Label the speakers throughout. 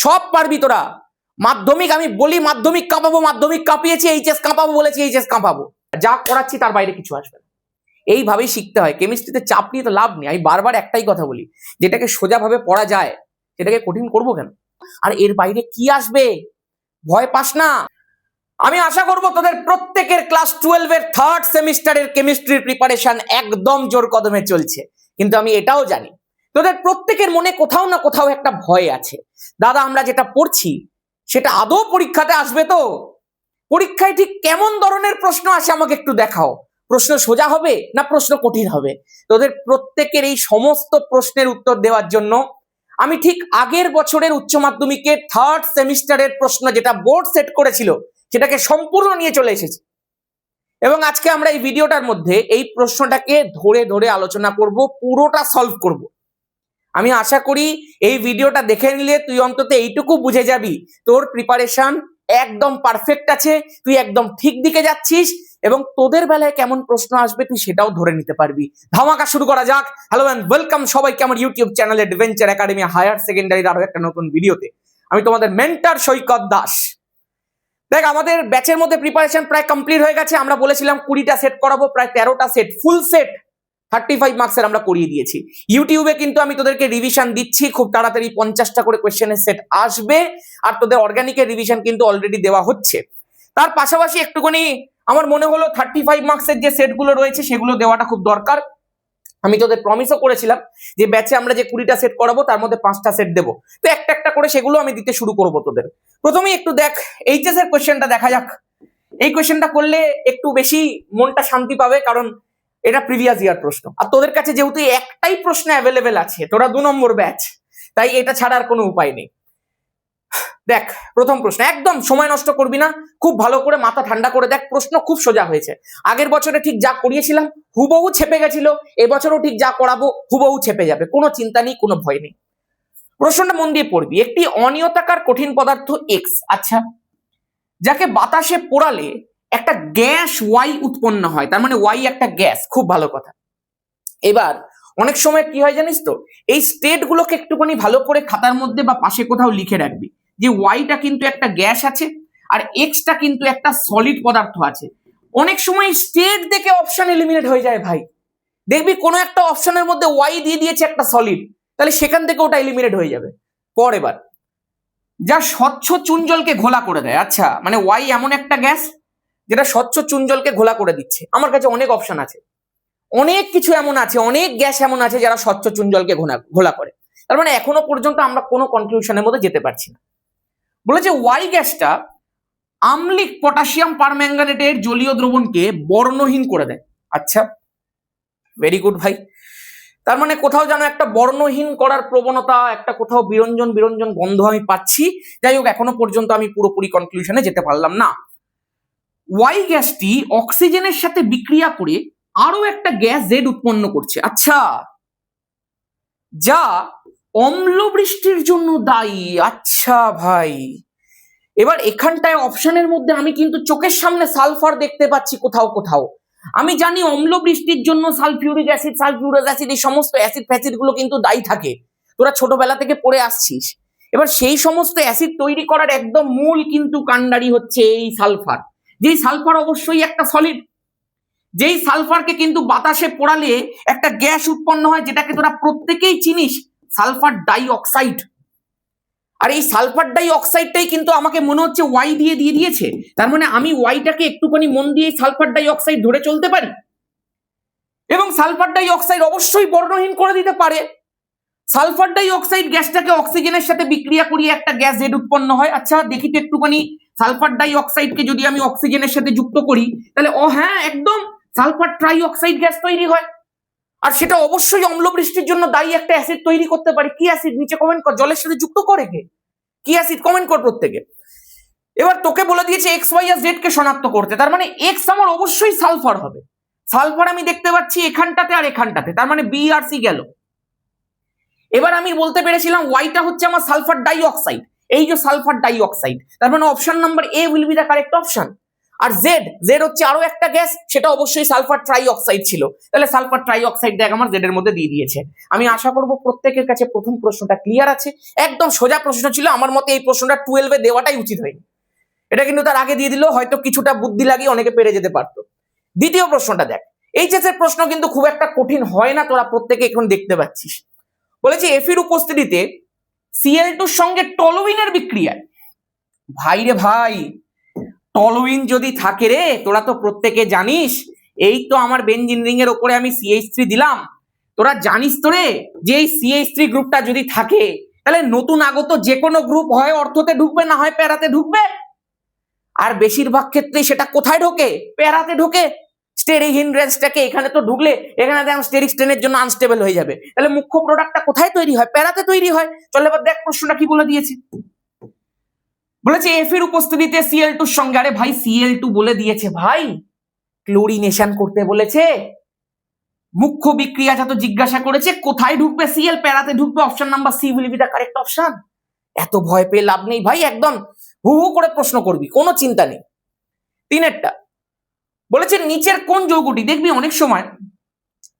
Speaker 1: সব পারবি তোরা। মাধ্যমিক আমি বলি মাধ্যমিক কাঁপাবো, মাধ্যমিক কাঁপিয়েছি, এইচএস কাঁপাবো বলেছি, এইচএস কাঁপাবো। যা করাচ্ছি তার বাইরে কিছু আসবে না। এইভাবেই শিখতে হয়। কেমিস্ট্রিতে চাপ নিয়ে তো লাভ নেই। আমি বারবার একটাই কথা বলি, যেটাকে সোজাভাবে পড়া যায় সেটাকে কঠিন করবো কেন? আর এর বাইরে কি আসবে ভয় পাস না। আমি আশা করবো তোদের প্রত্যেকের ক্লাস 12 এর থার্ড সেমিস্টারের কেমিস্ট্রির প্রিপারেশন একদম জোর কদমে চলছে। কিন্তু আমি এটাও জানি তোদের প্রত্যেকের মনে কোথাও না কোথাও একটা ভয় আছে, দাদা আমরা যেটা পড়ছি সেটা আদৌ পরীক্ষাতে আসবে তো? পরীক্ষায় ঠিক কেমন ধরনের প্রশ্ন আসে আমাকে একটু দেখাও। প্রশ্ন সোজা হবে না প্রশ্ন কঠিন হবে? তোদের প্রত্যেকের এই সমস্ত প্রশ্নের উত্তর দেওয়ার জন্য আমি ঠিক আগের বছরের উচ্চ মাধ্যমিকের থার্ড সেমিস্টারের প্রশ্ন যেটা বোর্ড সেট করেছিল সেটাকে সম্পূর্ণ নিয়ে চলে এসেছি। এবং আজকে আমরা এই ভিডিওটার মধ্যে এই প্রশ্নটাকে ধরে ধরে আলোচনা করব, পুরোটা সলভ করব। আমি আশা করি এই ভিডিওটা দেখে নিলে তুই অন্তত এইটুকু বুঝে যাবি তোর প্রিপারেশন একদম পারফেক্ট আছে, তুই একদম ঠিক দিকে যাচ্ছিস, এবং তোদের বেলায় কেমন প্রশ্ন আসবে তুই সেটাও ধরে নিতে পারবি। ধামাকা শুরু করা যাক। হ্যালো এন্ড ওয়েলকাম সবাইকে আমার YouTube channel adventure academy higher সেকেন্ডারির আরো একটা নতুন ভিডিওতে। আমি তোমাদের মেন্টর সৈকত দাস। দেখ, আমাদের ব্যাচের মধ্যে প্রিপারেশন প্রায় কমপ্লিট হয়ে গেছে। আমরা বলেছিলাম 20টা সেট করাবো, প্রায় 13টা সেট ফুল সেট 35 মার্কসের আমরা করিয়ে দিয়েছি। ইউটিউবে কিন্তু আমি তোদেরকে রিভিশন দিচ্ছি, খুব তাড়াতাড়ি 50টা করে কোয়েশ্চেনের সেট আসবে, আর তোদের অর্গানিকের রিভিশন কিন্তু অলরেডি দেওয়া হচ্ছে। তার পাশাপাশি একটুখানি আমার মনে হলো 35 মার্কসের যে সেটগুলো রয়েছে সেগুলো দেওয়াটা খুব দরকার। আমি তোদের প্রমিসও করেছিলাম যে ব্যাচে আমরা যে 20টা সেট করাবো তার মধ্যে 5টা সেট দেবো, তো একটা একটা করে সেগুলো আমি দিতে শুরু করবো তোদের। প্রথমেই একটু দেখ এইচএস এর কোয়েশ্চেনটা দেখা যাক। এই কোয়েশ্চেনটা করলে একটু বেশি মনটা শান্তি পাবে, কারণ এটা প্রিভিয়াস ইয়ার প্রশ্ন, আর তোদের কাছে যেহেতু একটাই প্রশ্ন অ্যাভেলেবেল আছে, তোরা 2 নম্বর ব্যাচ, তাই এটা ছাড়া আর কোনো উপায় নেই। দেখ প্রথম প্রশ্ন, একদম সময় নষ্ট করবি না, খুব ভালো করে মাথা ঠান্ডা করে দেখ। প্রশ্ন খুব সোজা হয়েছে। আগের বছরে ঠিক যা করিয়েছিলাম হুবহু ছেপে গেছিল, এবছরও ঠিক যা করাবো হুবহু ছেপে যাবে, কোনো চিন্তা নেই, কোনো ভয় নেই। প্রশ্নটা মন দিয়ে পড়বি। একটি অনিয়তাকার কঠিন পদার্থ এক্স, আচ্ছা, যাকে বাতাসে পোড়ালে একটা গ্যাস ওয়াই উৎপন্ন হয়, তার মানে ওয়াই একটা গ্যাস, খুব ভালো কথা। এবার অনেক সময় কি হয় জানিস তো, এই স্টেট গুলোকে একটুখানি ভালো করে খাতার মধ্যে বা পাশে কোথাও লিখে রাখবি যে ওয়াইটা কিন্তু একটা গ্যাস আছে আর এক্সটা কিন্তু একটা সলিড পদার্থ আছে। অনেক সময় স্টেট দেখে অপশন এলিমিনেট হয়ে যায় ভাই। দেখবি কোনো একটা অপশনের মধ্যে ওয়াই দিয়ে দিয়েছে একটা সলিড, তাহলে সেখান থেকে ওটা এলিমিনেট হয়ে যাবে। পর এবার যা স্বচ্ছ চুন জলকে ঘোলা করে দেয়, আচ্ছা মানে ওয়াই এমন একটা গ্যাস যেটা স্বচ্ছ চুন জলকে ঘোলা করে দিচ্ছে। আমার কাছে অনেক অপশন আছে, অনেক কিছু এমন আছে, অনেক গ্যাস এমন আছে যারা স্বচ্ছ চুন জলকে ঘোলা করে। তার মানে এখনো পর্যন্ত আমরা কোনো কনক্লুশনের মধ্যে যেতে পারছি না। বলেছে ওয়াই গ্যাসটা আম্লিক পটাশিয়াম পারম্যাঙ্গানেটের জলীয় দ্রবণকে বর্ণহীন করে দেয়। আচ্ছা, ভেরি গুড ভাই। তার মানে কোথাও যেন একটা বর্ণহীন করার প্রবণতা, একটা কোথাও বিরঞ্জন বিরঞ্জন গন্ধ আমি পাচ্ছি। যাই হোক, এখনো পর্যন্ত আমি পুরোপুরি কনক্লুশনে যেতে পারলাম না। ওয়াই গ্যাসটি অক্সিজেনের সাথে বিক্রিয়া করে আরো একটা গ্যাস জেড উৎপন্ন করছে, আচ্ছা, যা অম্ল বৃষ্টির জন্য দায়ী। আচ্ছা ভাই, এবার এখানটায় অপশনের মধ্যে আমি কিন্তু চোখের সামনে সালফার দেখতে পাচ্ছি কোথাও কোথাও। আমি জানি অম্ল বৃষ্টির জন্য সালফিউরিক অ্যাসিড, সালফিউরাস অ্যাসিড, এই সমস্ত অ্যাসিড ফ্যাসিড গুলো কিন্তু দায়ী থাকে, তোরা ছোটবেলা থেকে পড়ে আসছিস। এবার সেই সমস্ত অ্যাসিড তৈরি করার একদম মূল কিন্তু কাণ্ডারি হচ্ছে এই সালফার, যেই সালফার অবশ্যই একটা সলিড, যেই সালফারকে কিন্তু বাতাসে পোড়ালে একটা গ্যাস উৎপন্ন হয়, যেটাকে তোরা প্রত্যেকেই চিনিস, সালফার ডাই অক্সাইড। আর এই সালফার ডাই অক্সাইডটাই কিন্তু আমাকে মনে হচ্ছে ওয়াই দিয়ে দিয়েছে। তার মানে আমি ওয়াইটাকে একটুখানি মন দিয়ে সালফার ডাই অক্সাইড ধরে চলতে পারি, এবং সালফার ডাই অক্সাইড অবশ্যই বর্ণহীন করে দিতে পারে। সালফার ডাই অক্সাইড গ্যাসটাকে অক্সিজেনের সাথে বিক্রিয়া করিয়ে একটা গ্যাস জেড উৎপন্ন হয়। আচ্ছা দেখি তো একটুখানি, সালফার ডাই অক্সাইডকে যদি আমি অক্সিজেনের সাথে যুক্ত করি তাহলে ও হ্যাঁ একদম সালফার ট্রাই অক্সাইড গ্যাস তৈরি হয়, আর সেটা অবশ্যই অম্ল বৃষ্টির জন্য দায়ী একটা অ্যাসিড তৈরি করতে পারে। কি অ্যাসিড নিচে কমেন্ট কর, জলের সাথে যুক্ত করে কে, কি অ্যাসিড কমেন্ট কর প্রত্যেকে। এবার তোকে বলে দিয়েছে এক্স ওয়াই আর জেড কে শনাক্ত করতে, তার মানে এক্স আমার অবশ্যই সালফার হবে। সালফার আমি দেখতে পাচ্ছি এখানটাতে আর এখানটাতে, তার মানে বি আর সি গেল। এবার আমি বলতে পেরেছিলাম ওয়াইটা হচ্ছে আমার সালফার ডাই অক্সাইড, এই যে সালফার ডাই অক্সাইড, তার মানে option number A will be the correct option. আর জেড জেড হচ্ছে আরো একটা গ্যাস, সেটা অবশ্যই সালফার ট্রাই অক্সাইড ছিল, তাহলে সালফার ট্রাই অক্সাইড দেখ আমার জেড এর মধ্যে দিয়ে দিয়েছে। আমি আশা করব প্রত্যেকের কাছে প্রথম প্রশ্নটা ক্লিয়ার আছে, একদম সোজা প্রশ্ন ছিল, আমার মতে এই প্রশ্নটা 12-এ দেওয়াটাই উচিত হয়নি, এটা কিন্তু তার আগে দিয়ে দিল, হয়তো কিছুটা বুদ্ধি লাগিয়ে অনেকে পেরে যেতে পারতো। দ্বিতীয় প্রশ্নটা দেখ, এইচএস এর প্রশ্ন কিন্তু খুব একটা কঠিন হয় না, তোরা প্রত্যেকে এখন দেখতে পাচ্ছিস। বলেছে এফির উপস্থিতিতে Cl2 সঙ্গে টলুইনের বিক্রিয়ায়, ভাই রে ভাই, টলুইন যদি থাকে রে, তোরা তো প্রত্যেকে জানিস, এই তো আমার বেনজিন রিং এর উপরে আমি CH3 দিলাম, তোরা জানিস তো রে যে এই CH3 গ্রুপটা যদি থাকে তাহলে নতুন আগত যে কোনো গ্রুপ হয় অর্থতে ঢুকবে, না হয় প্যারাতে ঢুকবে, আর বেশিরভাগ ক্ষেত্রে সেটা কোথায় ঢোকে? প্যারাতে ঢোকে। স্টেরিক হিন্ড্রেন্সটাকে এখানে তো ঢুকলে এখানে দেখো স্টেরিক স্ট্রেনের জন্য আনস্টেবল হয়ে যাবে, তাহলে মুখ্য প্রোডাক্টটা কোথায় তৈরি হয়? প্যারাতে তৈরি হয়। চল এবার দেখ প্রশ্নটা কি বলে দিয়েছে। বলেছে এফ এর উপস্থিতিতে Cl2 এর সঙ্গে, আরে ভাই Cl2 বলে দিয়েছে ভাই, ক্লোরিনেশন করতে বলেছে, মুখ্য বিক্রিয়াটা তো জিজ্ঞাসা করেছে কোথায় ঢুকবে, Cl প্যারাতে ঢুকবে, option number C will be the correct option. এত ভয় পেয়ে লাভ নেই ভাই, একদম হু হু করে প্রশ্ন করবি, কোনো চিন্তা নেই। তিনেরটা বলেছে নিচের কোন যৌগটি, দেখবি অনেক সময়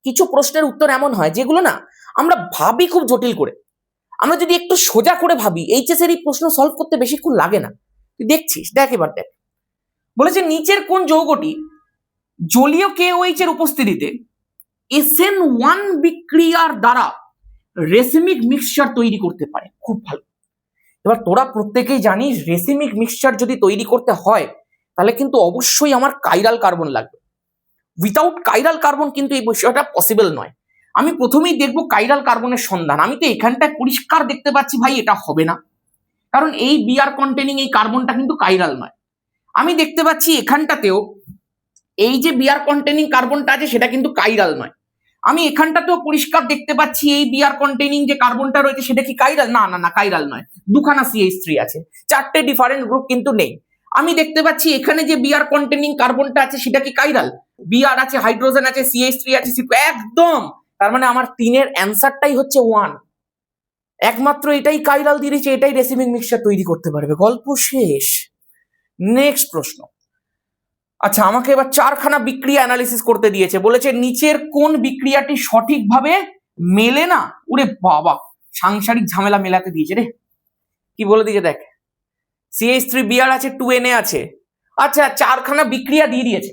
Speaker 1: কিছু প্রশ্নের উত্তর এমন হয় যেগুলো না আমরা ভাবি খুব জটিল করে, আমরা যদি একটু সোজা করে ভাবি এইচএস এর এই প্রশ্ন সলভ করতে বেশিক্ষণ লাগে না, তুই দেখছিস, দেখ এবার দেখ। বলেছে নিচের কোন যৌগটি জলীয় KOH এর উপস্থিতিতে SN1 বিক্রিয়ার দ্বারা রেসিমিক মিক্সচার তৈরি করতে পারে? খুব ভালো। এবার তোরা প্রত্যেকেই জানিস রেসিমিক মিক্সচার যদি তৈরি করতে হয় তাহলে কিন্তু অবশ্যই আমার কাইরাল কার্বন লাগবে, উইথাউট কাইরাল কার্বন কিন্তু এই বিষয়টা পসিবল নয়। আমি প্রথমেই দেখবো কাইরাল কার্বনের সন্ধান, আমি তো এখানটায় পরিষ্কার দেখতে পাচ্ছি ভাই এটা হবে না, কারণ এই বিআর কন্টেনিং এই কার্বনটা কিন্তু কাইরাল নয়। আমি দেখতে পাচ্ছি এখানটাতেও এই যে বিআর কন্টেনিং কার্বনটা আছে সেটা কিন্তু কাইরাল নয়। আমি এখানটাতেও পরিষ্কার দেখতে পাচ্ছি এই বিআর কন্টেনিং যে কার্বনটা রয়েছে সেটা কি কাইরাল? না না না, কাইরাল নয়, দুখানা CH3 আছে, চারটে ডিফারেন্ট গ্রুপ কিন্তু নেই। আমি দেখতে পাচ্ছি এখানে যে বিআর কন্টেনিং কার্বনটা আছে সেটা কি কাইরাল? বিআর আছে, হাইড্রোজেন আছে, CH3 আছে, একদম। তার মানে আমার 3-এর অ্যান্সারটাই হচ্ছে 1, একমাত্র এটাই কাইরাল দিয়ে দিয়েছে, এটাই রেসিমিক মিক্সচার তৈরি করতে পারবে, গল্প শেষ। নেক্সট প্রশ্ন। আচ্ছা আমাকে এবার 4খানা বিক্রিয়া অ্যানালিসিস করতে দিয়েছে, বলেছে নিচের কোন বিক্রিয়াটি সঠিকভাবে মেলে না? ওরে বাবা, সাংসারিক ঝামেলা মেলাতে দিয়েছে রে। কি বলে দিয়েছে দেখ, CH3 বিআর আছে, 2Na আছে, আচ্ছা 4খানা বিক্রিয়া দিয়ে দিয়েছে,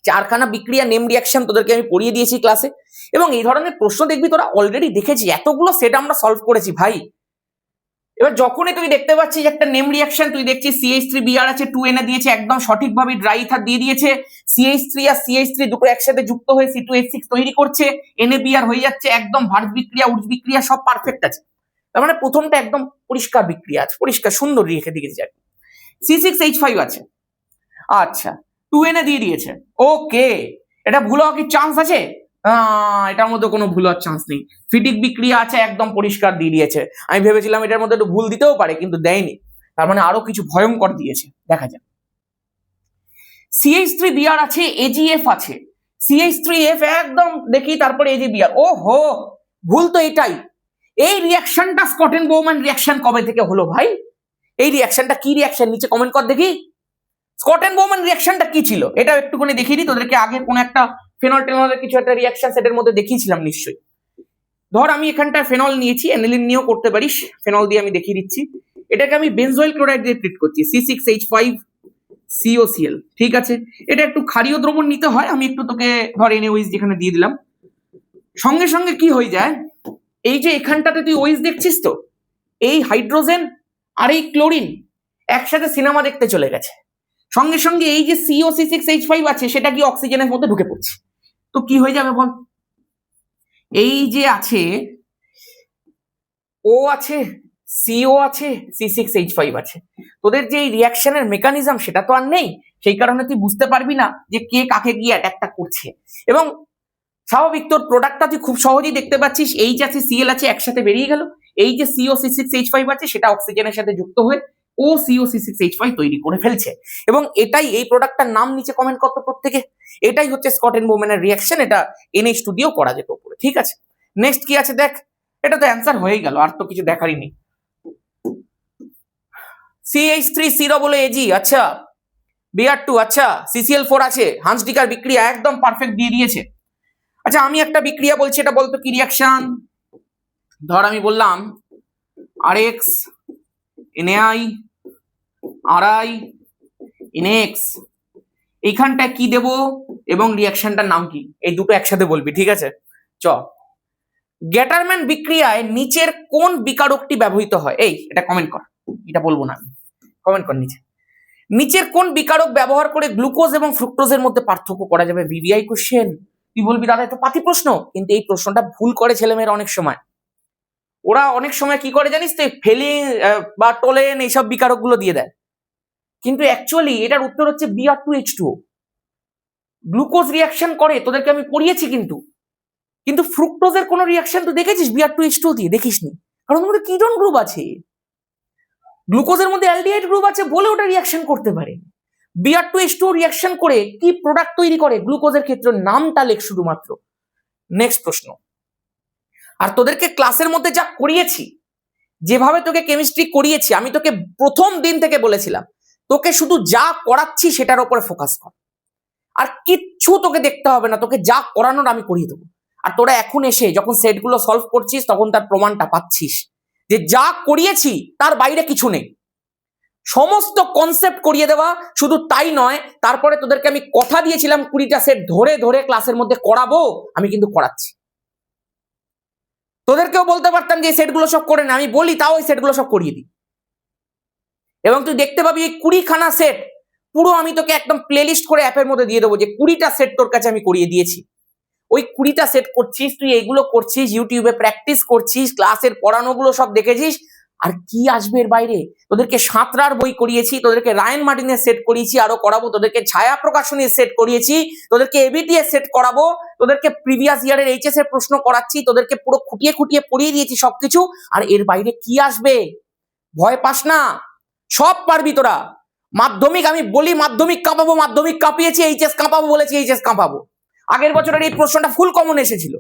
Speaker 1: 4খানা বিক্রিয়া নেম রিয়াকশন তোদেরকে আমি পড়িয়ে দিয়েছি ক্লাসে, এবং এই ধরনের প্রশ্ন দেখবি তোরা অলরেডি দেখেছি, এতগুলো সেট আমরা সলভ করেছি ভাই। এবার যখনই তুই দেখতে পাচ্ছিস একটা নেম রিয়াকশন, তুই দেখছিস CH3 বিআর আছে, 2Na দিয়েছে, একদম সঠিকভাবে ড্রাই ইথার দিয়ে দিয়েছে, CH3 আর CH3 দুটো একসাথে যুক্ত হয়ে C2H6 তৈরি করছে, NaBr হয়ে যাচ্ছে, একদম ভার্জ বিক্রিয়া উৎজ বিক্রিয়া সব পারফেক্ট আছে। তার মানে প্রথমটা একদম পরিষ্কার বিক্রিয়া আছে, পরিষ্কার সুন্দর রেখে দিয়েছে। C6H5 আছে, আচ্ছা 2Na দিয়ে দিয়েছে, ওকে, এটা ভুল হওয়ার কি চান্স আছে? এটার মধ্যে কোনো ভুল হওয়ার চান্স নেই, ফিটিক বিক্রিয়া আছে, একদম পরিষ্কার দিয়ে দিয়েছে। আমি ভেবেছিলাম এটার মধ্যে একটু ভুল দিতেও পারে কিন্তু দেয়নি, তার মানে আরো কিছু ভয়ঙ্কর দিয়েছে, দেখা যাক। CH3 বিআর আছে, AgF আছে, CH3F একদম দেখি, তারপরে AgBr, ও হো, ভুল তো এটাই। এই রিয়াকশনটা স্কটেন বোমান রিয়াকশন কবে থেকে হলো ভাই? এই রিয়াকশনটা কি রিয়াকশন নিচে কমেন্ট কর দেখি। স্কটেন বোমান রিয়াকশনটা কি ছিল এটা একটুখানি দেখিয়ে দিই তোদেরকে, আগে কোন একটা ফেনল টেনলের কিছু একটা রিয়াকশন সেটের মধ্যে দেখিয়েছিলাম নিশ্চয়ই। ধর আমি এখানটা ফেনল নিয়েছি, অ্যানিলিন নিয়েও করতে পারিস, ফেনল দিয়ে আমি দেখিয়ে দিচ্ছি। এটাকে আমি বেনজোইল ক্লোরাইড দিয়ে ট্রিট করছি, C6H5 COCl, ঠিক আছে। এটা একটু ক্ষারীয় দ্রবণ নিতে হয়, আমি একটু তোকে ধর NaOH যেখানে দিয়ে দিলাম, সঙ্গে সঙ্গে কি হয়ে যায়, এই যে এখানটাতে তুই ওইস দেখছিস তো, এই হাইড্রোজেন আর এই ক্লোরিন একসাথে সিনেমা দেখতে চলে গেছে, সঙ্গে সঙ্গে এই যে CO6H5 আছে সেটা কি অক্সিজেনের মধ্যে ঢুকে পড়ছে, তো কি হয়ে যাবে বল? এই যে আছে ও আছে, CO আছে, C6H5 আছে, তোদের যে এই রিয়াকশনের মেকানিজম সেটা তো আর নেই, সেই কারণে তুই বুঝতে পারবি না যে কে কাকে গিয়ে অ্যাটাকটা করছে। এবং স্বাভাবিক তোর প্রোডাক্টটা তুই খুব সহজেই দেখতে পাচ্ছিস, H আছে, Cl আছে, একসাথে বেরিয়ে গেল, এই যে CO6H5 আছে সেটা অক্সিজেনের সাথে যুক্ত হয়ে ও CO6H5 তৈরি করে ফেলছে। এবং এটাই, এই প্রোডাক্টটার নাম নিচে কমেন্ট করতে প্রত্যেকে, এটাই হচ্ছে স্কটেন বোম্যানের রিয়াকশন, এটা NH2 দিয়েও করা যেত উপরে, ঠিক আছে। নেক্সট কি আছে দেখ, এটা তো অ্যান্সার হয়ে গেল, আর তো কিছু দেখারই নেই। CH3 CAG, আচ্ছা Br2, আচ্ছা CCl4 আছে, হান্সডিকার বিক্রিয়া একদম পারফেক্ট দিয়ে দিয়েছে। আচ্ছা আমি একটা বিক্রিয়া বলছি, এটা বলতো কি রিয়াকশন। ধর আমি বললাম RX NaI RI NX, এইখানটায় কি দেব এবং রিয়াকশনটার নাম কি, এই দুটো একসাথে বলবি, ঠিক আছে? চ গ্যাটারম্যান বিক্রিয়ায় নিচের কোন বিকারকটি ব্যবহৃত হয়? এই এটা কমেন্ট কর, এটা বলবো না আমি, কমেন্ট কর নিচের কোন বিকারক ব্যবহার করে গ্লুকোজ এবং ফ্রুক্টোজের মধ্যে পার্থক্য করা যাবে? VVI question. তুই বলবি দাদা এটা পাতি প্রশ্ন, কিন্তু এই প্রশ্নটা ভুল করে ছেলেমেয়েরা অনেক সময়। ওরা অনেক সময় কি করে জানিস তো, ফেলিন বা টোলেন এইসব বিকারক গুলো দিয়ে দেয়, কিন্তু অ্যাকচুয়ালি এটার উত্তর হচ্ছে Br2H2O। গ্লুকোজ রিয়াকশন করে, তোদেরকে আমি পড়িয়েছি, কিন্তু ফ্রুক্টোজের কোনো রিয়াকশন তুই দেখেছিস Br2H2O দিয়ে? দেখিসনি, কারণ ওর মধ্যে কিটোন গ্রুপ আছে। গ্লুকোজের মধ্যে অ্যালডিহাইড গ্রুপ আছে বলে ওটা রিয়াকশন করতে পারে। Br2H2O রিয়াকশন করে কি প্রোডাক্ট তৈরি করে গ্লুকোজের ক্ষেত্রে, নামটা লেখ শুধুমাত্র। নেক্সট প্রশ্ন। আর তোদেরকে ক্লাসের মধ্যে যা করিয়েছি, যেভাবে তোকে কেমিস্ট্রি করিয়েছি, আমি তোকে প্রথম দিন থেকে বলেছিলাম তোকে শুধু যা করাচ্ছি সেটার উপরে ফোকাস কর, আর কিচ্ছু তোকে দেখতে হবে না, তোকে যা করানোর আমি করিয়ে দেবো। আর তোরা এখন এসে যখন সেটগুলো সলভ করছিস তখন তার প্রমাণটা পাচ্ছিস যে যা করিয়েছি তার বাইরে কিছু নেই, সমস্ত কনসেপ্ট করিয়ে দেওয়া। শুধু তাই নয়, তারপরে তোদেরকে আমি কথা দিয়েছিলাম 20টা সেট ধরে ধরে ক্লাসের মধ্যে করাবো, আমি কিন্তু করাচ্ছি। তোদেরকেও বলতে পারতাম যে সেটগুলো সব করে না, আমি বলি তাও ওই সেটগুলো সব করিয়ে দিই, এবং তুই দেখতে পাবি এই 20খানা সেট পুরো আমি তোকে একদম প্লেলিস্ট করে অ্যাপের মধ্যে দিয়ে দেবো যে 20টা সেট তোর কাছে আমি করিয়ে দিয়েছি। ওই 20টা সেট করছিস, তুই এইগুলো করছিস, ইউটিউবে প্র্যাকটিস করছিস, ক্লাসের পড়ানোগুলো সব দেখেছিস, আর কি আসবে এর বাইরে? তোদেরকে সাঁতরার বই করিয়েছি, তোদেরকে রায়ান মার্টিনের সেট করিয়েছি, আরো করাবো, তোদেরকে ছায়া প্রকাশনীর সেট করিয়েছি, তোদেরকে এবিটিএস সেট করাবো, তোদেরকে প্রিভিয়াস ইয়ারের এইচএস এর প্রশ্ন করাচ্ছি, তোদেরকে পুরো খুঁটিয়ে খুঁটিয়ে পড়িয়ে দিয়েছি সবকিছু। আর এর বাইরে কি আসবে? ভয় পাস না, সব পারবি তোরা। মাধ্যমিক আমি বলি মাধ্যমিক কাঁপাবো, মাধ্যমিক কাঁপিয়েছি, এইচএস কাঁপাবো বলেছি, এইচএস কাঁপাবো। আগের বছরের এই প্রশ্নটা ফুল কমন এসেছিল,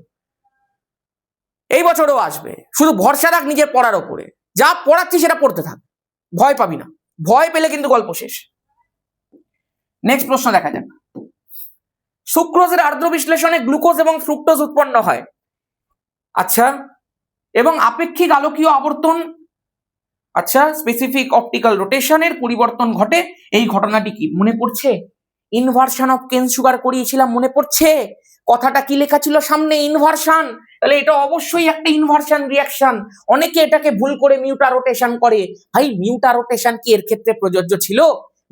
Speaker 1: এই বছরও আসবে। শুধু ভরসা রাখ নিজের পড়ার ওপরে, যা পড়াচ্ছি সেটা পড়তে থাক, ভয় পাবি না, ভয় পেলে কিন্তু গল্প শেষ। নেক্সট প্রশ্ন দেখা যাক। সুক্রোজের আর্দ্র বিশ্লেষণে গ্লুকোজ এবং ফ্রুক্টোজ উৎপন্ন হয়, আচ্ছা, এবং আপেক্ষিক আলোকীয় আবর্তন, আচ্ছা, স্পেসিফিক অপটিক্যাল রোটেশনের পরিবর্তন ঘটে, এই ঘটনাটি কি মনে পড়ছে? ইনভার্সন অফ কেন সুগার করিয়েছিলাম, মনে পড়ছে? কথাটা কি লেখা ছিল সামনে? ইনভার্সন। তাহলে এটা অবশ্যই একটা ইনভার্সন রিয়াকশন। অনেকে এটাকে ভুল করে মিউটা রোটেশন করে। ভাই মিউটা রোটেশন কি এর ক্ষেত্রে প্রযোজ্য ছিল?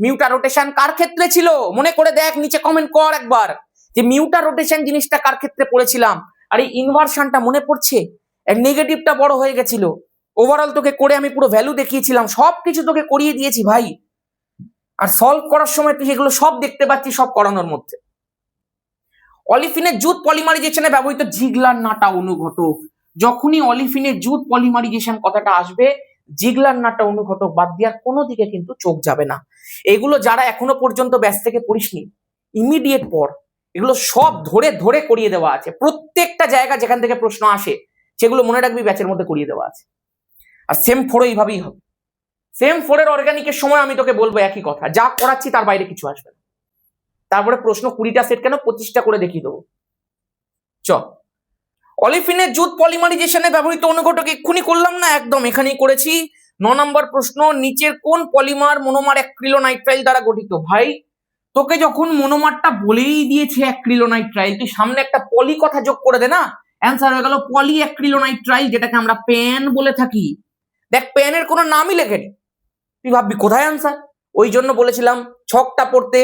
Speaker 1: মিউটা রোটেশন কার ক্ষেত্রে ছিল মনে করে দেখ, নিচে কমেন্ট কর একবার যে মিউটা রোটেশন জিনিসটা কার ক্ষেত্রে পড়েছিলাম। আর এই ইনভার্সনটা মনে পড়ছে? নেগেটিভটা বড় হয়ে গেছিল। ওভারঅল তোকে করে আমি পুরো ভ্যালু দেখিয়েছিলাম, সবকিছু তোকে করিয়ে দিয়েছি ভাই। আর সলভ করার সময় তুই এগুলো সব দেখতে পাচ্ছি, সব করানোর মধ্যে। অলিফিনের জুট পলিমারাইজেশনে ব্যবহৃত জিগলার নাটা অনুঘটক, যখনই অলিফিনের জুট পলিমারাইজেশন কথাটা আসবে, জিগলার নাটা অনুঘটক বাদ দেওয়ার কোনো দিকে কিন্তু চোখ যাবে না। এগুলো যারা এখনো পর্যন্ত ব্যাচ থেকে পড়িসনি, ইমিডিয়েট পড়, এগুলো সব ধরে ধরে করিয়ে দেওয়া আছে। প্রত্যেকটা জায়গা যেখান থেকে প্রশ্ন আসে সেগুলো মনে রাখবি, ব্যাচের মধ্যে করিয়ে দেওয়া আছে। আর সেম 4 এইভাবেই হবে। সেম 4 অর্গানিকের সময় আমি তোকে বলবো একই কথা, যা করাচ্ছি তার বাইরে কিছু আসবে না। তারপরে প্রশ্ন 20টা সেট কেন, 25টা করে দেখিয়ে দেবো। চ অলিফিনের জুট পলিমারাইজেশনে ব্যবহৃত অনুঘটক এক্ষুনি করলাম না, একদম এখানেই করেছি। 9 নম্বর প্রশ্ন, নিচের কোন পলিমার মনোমার অ্যাক্রিলোনাইট্রাইল দ্বারা গঠিত? ভাই তোকে যখন মনোমারটা বলেই দিয়েছে অ্যাক্রিলোনাইট্রাইল, তুই সামনে একটা পলি কথা যোগ করে দে না, অ্যান্সার হয়ে গেল পলি অ্যাক্রিলোনাইট্রাইল, যেটাকে আমরা পেন বলে থাকি। দেখ পেনের কোনো নামই লেখেনি, তুই ভাববি কোথায় অ্যান্সার। ওই জন্য বলেছিলাম ছকটা পড়তে।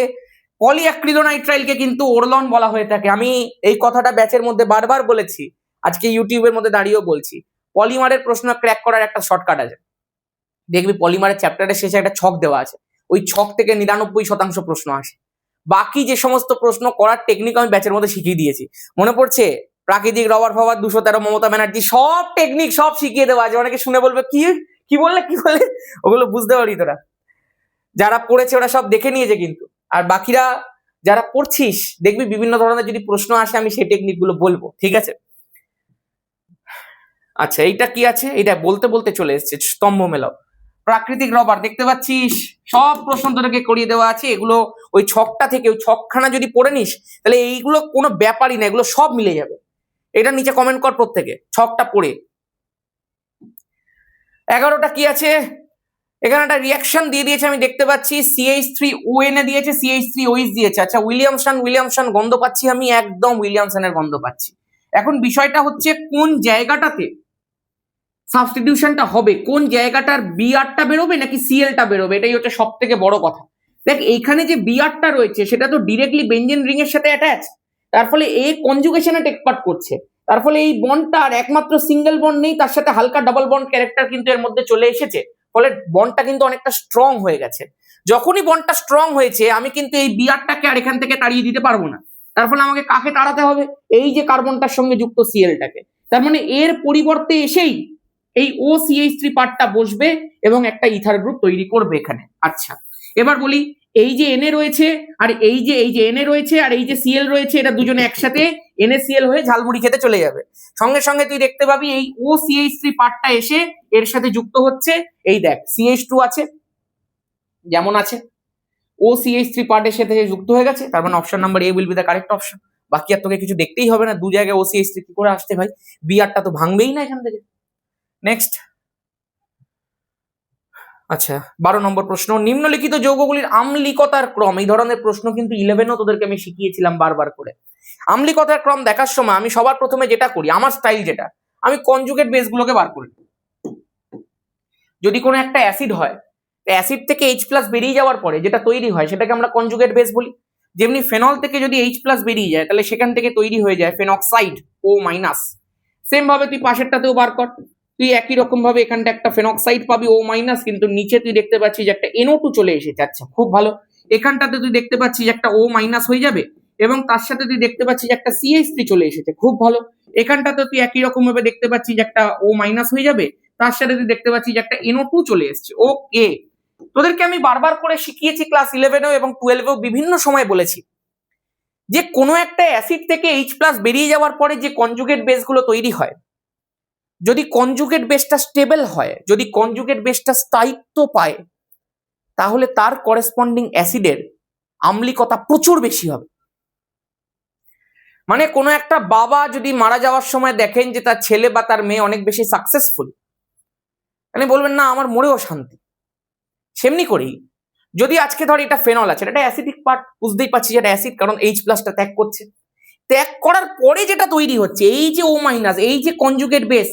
Speaker 1: পলি অ্যাক্রিলোনাইট্রাইলকে কিন্তু ওরলন বলা হয়ে থাকে। আমি এই কথাটা ব্যাচের মধ্যে বারবার বলেছি, আজকে ইউটিউবের মধ্যে দাঁড়িয়েও বলছি। পলিমারের প্রশ্ন ক্র্যাক করার একটা শর্টকাট আছে, দেখবি পলিমারের চ্যাপ্টারের শেষে একটা ছক দেওয়া আছে, ওই ছক থেকে 99% প্রশ্ন আসে। বাকি যে সমস্ত প্রশ্ন করার টেকনিক আমি ব্যাচের মধ্যে শিখিয়ে দিয়েছি, মনে পড়ছে? প্রাকৃতিক রবার ফবার 213 মমতা ব্যানার্জি, সব টেকনিক সব শিখিয়ে দেওয়া আছে। অনেকে শুনে বলবে কি কি বললে, ওগুলো বুঝতে পারি তোরা যারা পড়েছে ওরা সব দেখে নিয়েছে কিন্তু। আর বাকিরা যারা পড়ছিস দেখবি বিভিন্ন ধরনের যদি প্রশ্ন আসে আমি সেই টেকনিক গুলো বলবো, ঠিক আছে? আচ্ছা এইটা কি আছে, এটা বলতে বলতে চলে এসছে, স্তম্ভ মেলাও। প্রাকৃতিক রবার দেখতে পাচ্ছিস, সব প্রশ্ন তোদেরকে করিয়ে দেওয়া আছে। এগুলো ওই ছকটা থেকে ওই ছকখানা যদি পড়ে নিস তাহলে এইগুলো কোনো ব্যাপারই না, এগুলো সব মিলে যাবে। এটা নিচে কমেন্ট কর প্রত্যেকে ছকটা পড়ে। 11টা কি আছে, এখানে একটা রিয়াকশন দিয়ে দিয়েছে আমি দেখতে পাচ্ছি, CH3ON এ দিয়েছে, CH3OH দিয়েছে। আচ্ছা উইলিয়ামসন গন্ধ পাচ্ছি আমি, একদম উইলিয়ামসনের গন্ধ পাচ্ছি। এখন বিষয়টা হচ্ছে কোন জায়গাটাতে সাবস্টিটিউশনটা হবে, কোন জায়গাটার বিআরটা বেরোবে নাকি সিএলটা বেরোবে, এটাই হচ্ছে সব থেকে বড় কথা। দেখ এইখানে যে বিআরটা রয়েছে সেটা তো ডিরেক্টলি বেঞ্জিন রিং এর সাথে অ্যাটাচ, তার ফলে এ কনজুগেশনে টেক পার্ট করছে, তার ফলে এই বন্ডটার একমাত্র সিঙ্গেল বন্ড নেই, তার সাথে হালকা ডাবল বন্ড ক্যারেক্টার কিন্তু এর মধ্যে চলে এসেছে, ফলে বন্ডটা কিন্তু অনেকটা স্ট্রং হয়ে গেছে। যখনই বন্ডটা স্ট্রং হয়েছে আমি কিন্তু এই বিআরটাকে আর এখান থেকে তাড়িয়ে দিতে পারবো না, তার ফলে আমাকে কাকে তাড়াতে হবে, এই যে কার্বনটার সঙ্গে যুক্ত সিএলটাকে। তার মানে এর পরিবর্তে এসেই এই OCH3 পার্টটা বসবে এবং একটা ইথার গ্রুপ তৈরি করবে এখানে। আচ্ছা এবার বলি, এই যে এনএ রয়েছে আর এই যে এনএ রয়েছে আর এই যে সিএল রয়েছে, এটা দুজনে একসাথে NaCl হয়ে ঝালমুড়ি খেতে চলে যাবে। সঙ্গে সঙ্গে তুই দেখতে পাবি এই OCH3 পার্টটা এসে এর সাথে যুক্ত হচ্ছে, এই দেখ CH2 আছে যেমন আছে, OCH3 পার্টের সাথে যুক্ত হয়ে গেছে, তার মানে option number A will be the correct option. বাকি আর তোকে কিছু দেখতেই হবে না, দু জায়গায় OCH3 কি করে আসতে ভাই, বিআরটা তো ভাঙবেই না এখান থেকে। নেক্সট, আচ্ছা 12 নম্বর প্রশ্ন, নিম্নলিখিত যৌগগুলির আম্লিকতার ক্রম, এই ধরনের প্রশ্ন কিন্তু 11ও তোদেরকে আমি শিখিয়েছিলাম বারবার করে। আম্লিকতার ক্রম দেখার সময় আমি সবার প্রথমে যেটা করি, আমার স্টাইল যেটা, আমি কনজুগেট বেসগুলোকে বার করি। যদি কোনো একটা অ্যাসিড হয়, অ্যাসিড থেকে H+ বেরিয়ে যাওয়ার পরে যেটা তৈরি হয় সেটাকে আমরা কনজুগেট বেস বলি। যেমনি ফেনল থেকে যদি H+ বেরিয়ে যায় তাহলে সেখান থেকে তৈরি হয়ে যায় ফেনক্সাইড O-। সেম ভাবে তুই পাশেরটাতেও বার কর, তুই একই রকম ভাবে এখানটা একটা ফেনক্সাইড পাবি O-, কিন্তু নিচে তুই দেখতে পাচ্ছিস যে একটা NO2 চলে এসেছে। আচ্ছা খুব ভালো, এখানটাতে তুই দেখতে পাচ্ছিস একটা O- হয়ে যাবে এবং তার সাথে তুই দেখতে পাচ্ছিস একটা CH3 চলে এসেছে, খুব ভালো। এখানটাতে তুই একই রকম ভাবে দেখতে পাচ্ছিস একটা O- হয়ে যাবে, তার সাথে তুই দেখতে পাচ্ছিস একটা NO2 চলে এসেছে। ওকে, তোদেরকে আমি বারবার করে শিখিয়েছি ক্লাস 11 এবং 12 বিভিন্ন সময় বলেছি যে কোনো একটা অ্যাসিড থেকে H+ বেরিয়ে যাওয়ার পরে যে কনজুগেট বেসগুলো তৈরি হয়, যদি কনজুগেট বেসটা স্টেবল হয়, যদি কনজুগেট বেসটা স্থায়িত্ব পায়, তাহলে তার করেসপন্ডিং অ্যাসিডের আম্লিকতা প্রচুর বেশি হবে। মানে কোনো একটা বাবা যদি মারা যাওয়ার সময় দেখেন যে তার ছেলে বা তার মেয়ে অনেক বেশি সাকসেসফুল, মানে বলবেন না আমার মরেও শান্তি। সেমনি করেই যদি আজকে ধর এটা ফেনল আছে, এটা অ্যাসিডিক পার্ট, বুঝতেই পারছি যেটা অ্যাসিড, কারণ H+টা ত্যাগ করছে, ত্যাগ করার পরে যেটা তৈরি হচ্ছে এই যে O-, এই যে কনজুগেট বেস,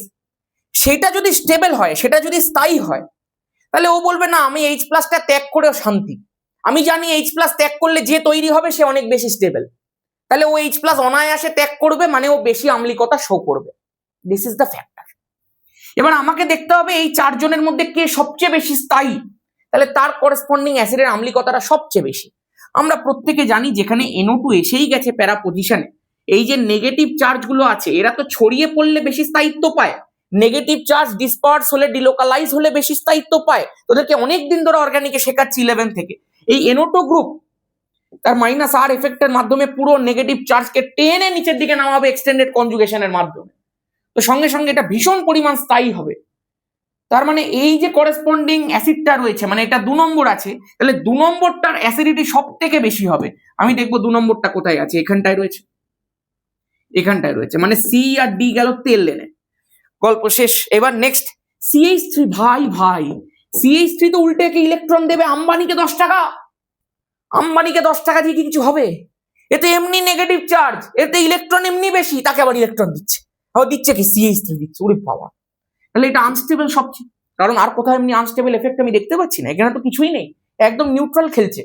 Speaker 1: সেটা যদি স্টেবল হয়, সেটা যদি স্থায়ী হয়, তাহলে ও বলবে না আমি H+টা ত্যাগ করেও শান্তি, আমি জানি H+ ত্যাগ করলে যে তৈরি হবে সে অনেক বেশি স্টেবল, তাহলে ও H+ অনায়াসে ত্যাগ করবে, মানে ও বেশি আম্লিকতা শো করবে। This is the factor. এবার আমাকে দেখতে হবে এই চারজনের মধ্যে কে সবচেয়ে বেশি স্থায়ী, তাহলে তার করেসপন্ডিং অ্যাসিডের আম্লিকতাটা সবচেয়ে বেশি। আমরা প্রত্যেকে জানি যেখানে NO2 এসেই গেছে প্যারা পজিশনে, এই যে নেগেটিভ চার্জগুলো আছে এরা তো ছড়িয়ে পড়লে বেশি স্থায়িত্ব পায়, নেগেটিভ চার্জ ডিসপার্স হলে, ডিলোকালাইজ হলে বেশি স্থায়িত্ব পায়। তোদেরকে অনেক দিন ধরে অর্গানিকে শেখাচ্ছি 11 থেকে, এই NO2 গ্রুপ তার -R এফেক্টের মাধ্যমে পুরো নেগেটিভ চার্জকে টেনে নিচের দিকে নামাবে এক্সটেন্ডেড কনজুগেশনের মাধ্যমে, তো সঙ্গে সঙ্গে এটা ভীষণ পরিমাণ স্থায়ী হবে। তার মানে এই যে করেসপন্ডিং অ্যাসিডটা রয়েছে, মানে এটা 2 নম্বর আছে, তাহলে 2 নম্বরটার অ্যাসিডিটি সব থেকে বেশি হবে। আমি দেখবো 2 নম্বরটা কোথায় আছে, এখানটায় রয়েছে, এখানটায় রয়েছে, মানে সি আর ডি গেল তেল লেনে, গল্প শেষ। এবার নেক্সট CH3, ভাই CH3 তো উল্টে একে ইলেকট্রন দেবে আম্বানিকে 10 টাকা, আম্বানিকে 10 টাকা দিয়ে কি কিছু হবে? এতে এমনি নেগেটিভ চার্জ, এতে ইলেকট্রন এমনি বেশি, তাকে আবার ইলেকট্রন দিচ্ছে, আবার দিচ্ছে কি CH3 দিচ্ছে, ওরে বাবা, তাহলে এটা আনস্টেবল সবচেয়ে, কারণ আর কোথাও এমনি আনস্টেবল এফেক্ট আমি দেখতে পাচ্ছি না, এখানে তো কিছুই নেই, একদম নিউট্রাল খেলছে,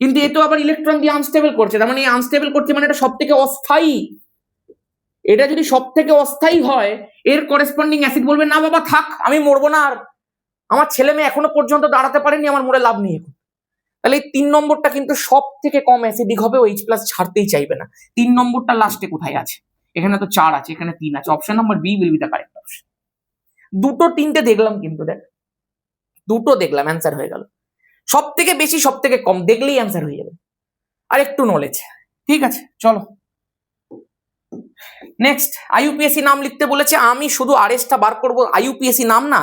Speaker 1: কিন্তু এ তো আবার ইলেকট্রন দিয়ে আনস্টেবল করছে, তার মানে আনস্টেবল করছে মানে এটা সব থেকে অস্থায়ী। এটা যদি সব থেকে অস্থায়ী হয়, এর করেসপন্ডিং অ্যাসিড বলবে না বাবা থাক, আমি মরবো না আর, আমার ছেলে মেয়ে এখনো পর্যন্ত দাঁড়াতে পারেনি, আমার মরে লাভ নেই এখন। তাহলে এই 3 নম্বরটা কিন্তু সব থেকে কম অ্যাসিডিক হবে, H+ ছাড়তেই চাইবে না। 3 নম্বরটা লাস্টে কোথায় আছে? এখানে তো 4 আছে, এখানে 3 আছে, option number B will be the correct option. 2টো 3টে দেখলাম, কিন্তু দেখ 2টো দেখলাম, অ্যান্সার হয়ে গেল। সব থেকে বেশি সব থেকে কম দেখলেই অ্যান্সার হয়ে যাবে, আর একটু নলেজ। ঠিক আছে চলো নেক্সট। IUPAC নাম লিখতে বলেছে, আমি শুধু RS টা বার করবো, IUPAC নাম না,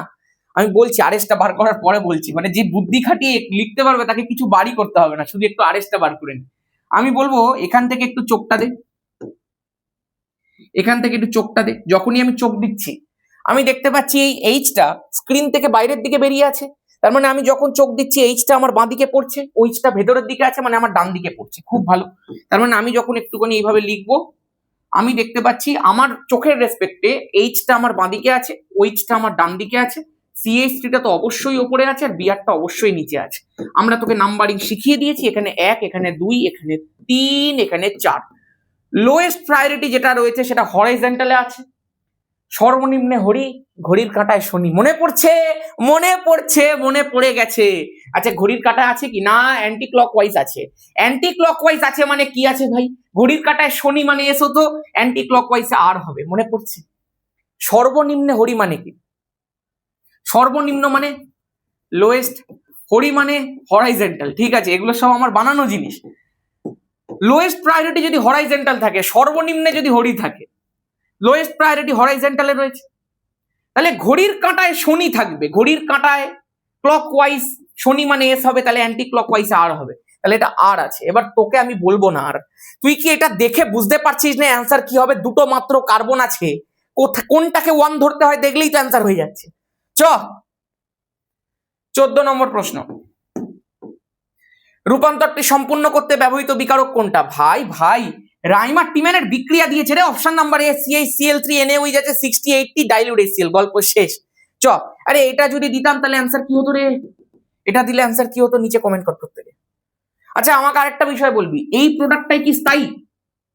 Speaker 1: আমি বলছি আরএসটা বার করার পরে বলছি, মানে যে বুদ্ধি খাটিয়ে লিখতে পারবে তাকে কিছু বাড়ি করতে হবে না, শুধু একটু আরএসটা বার করে নি। আমি বলবো এখান থেকে একটু চোখটা দে, এখান থেকে একটু চোখটা দে। যখনই আমি চোখ দিচ্ছি আমি দেখতে পাচ্ছি এই এইচটা স্ক্রিন থেকে বাইরের দিকে বেরিয়ে আছে, তার মানে আমি যখন চোখ দিচ্ছি এইচটা আমার বাঁ দিকে পড়ছে, ওইচটা ভেতরের দিকে আছে, মানে আমার ডান দিকে পড়ছে। খুব ভালো। তার মানে আমি যখন একটুখানি এইভাবে লিখবো আমি দেখতে পাচ্ছি আমার চোখের রেসপেক্টে এইচটা আমার বাঁ দিকে আছে, ওইচটা আমার ডান দিকে আছে, সিএইচটা তো অবশ্যই ওপরে আছে, আর বিআরটা অবশ্যই নিচে আছে। আমরা তোকে নাম্বারিং শিখিয়ে দিয়েছি, এখানে 1, এখানে 2, এখানে 3, এখানে 4। লোয়েস্ট প্রায়োরিটি যেটা রয়েছে সেটা হরাইজন্টালে আছে। সর্বনিম্নে হরি, ঘড়ির কাঁটায় শনি। মনে পড়ছে, মনে পড়ছে, মনে পড়ে গেছে। আচ্ছা ঘড়ির কাঁটায় আছে কি না? অ্যান্টি ক্লকওয়াইজ আছে। অ্যান্টি ক্লকওয়াইজ আছে মানে কি আছে ভাই? ঘড়ির কাঁটায় শনি মানে এসো তো অ্যান্টি ক্লকওয়াইজে আর হবে। মনে পড়ছে? সর্বনিম্নে হরি মানে কি? সর্বনিম্ন মানে লোয়েস্ট, হরি মানে হরাইজন্টাল। ঠিক আছে, এগুলো সব আমার বানানো জিনিস। লোয়েস্ট প্রায়োরিটি যদি হরাইজন্টাল থাকে, সর্বনিম্নে যদি হরি থাকে, লোয়েস্ট প্রায়োরিটি হরাইজন্টালে রয়েছে, তাহলে ঘড়ির কাঁটায় শনি থাকবে। ঘড়ির কাঁটায় ক্লকওয়াইজ শনি মানে এস হবে, তাহলে অ্যান্টি ক্লকওয়াইজ আর হবে, তাহলে এটা আর আছে। এবার তোকে আমি বলবো না আর, তুই কি এটা দেখে বুঝতে পারছিস না অ্যান্সার কি হবে? দুটো মাত্র কার্বন আছে, কোনটাকে 1 ধরতে হয় দেখলেই তো অ্যান্সার হয়ে যাচ্ছে। 14 নম্বর প্রশ্ন, রূপান্তরটি সম্পূর্ণ করতে ব্যবহৃত বিকারক কোনটা? ভাই ভাই রাইমার টিম্যানের বিক্রিয়া দিয়েছে রে, অপশন নাম্বার এ, CH3NaOH যাচ্ছে 6080 ডাইলিউট HCl, গল্প শেষ। আরে এটা যদি দিতাম তাহলে অ্যান্সার কি হতো রে? এটা দিলে অ্যান্সার কি হতো নিচে কমেন্ট কর প্রত্যেকে। আচ্ছা আমাকে আরেকটা বিষয় বলবি, এই প্রোডাক্টটাই কি স্থায়ী?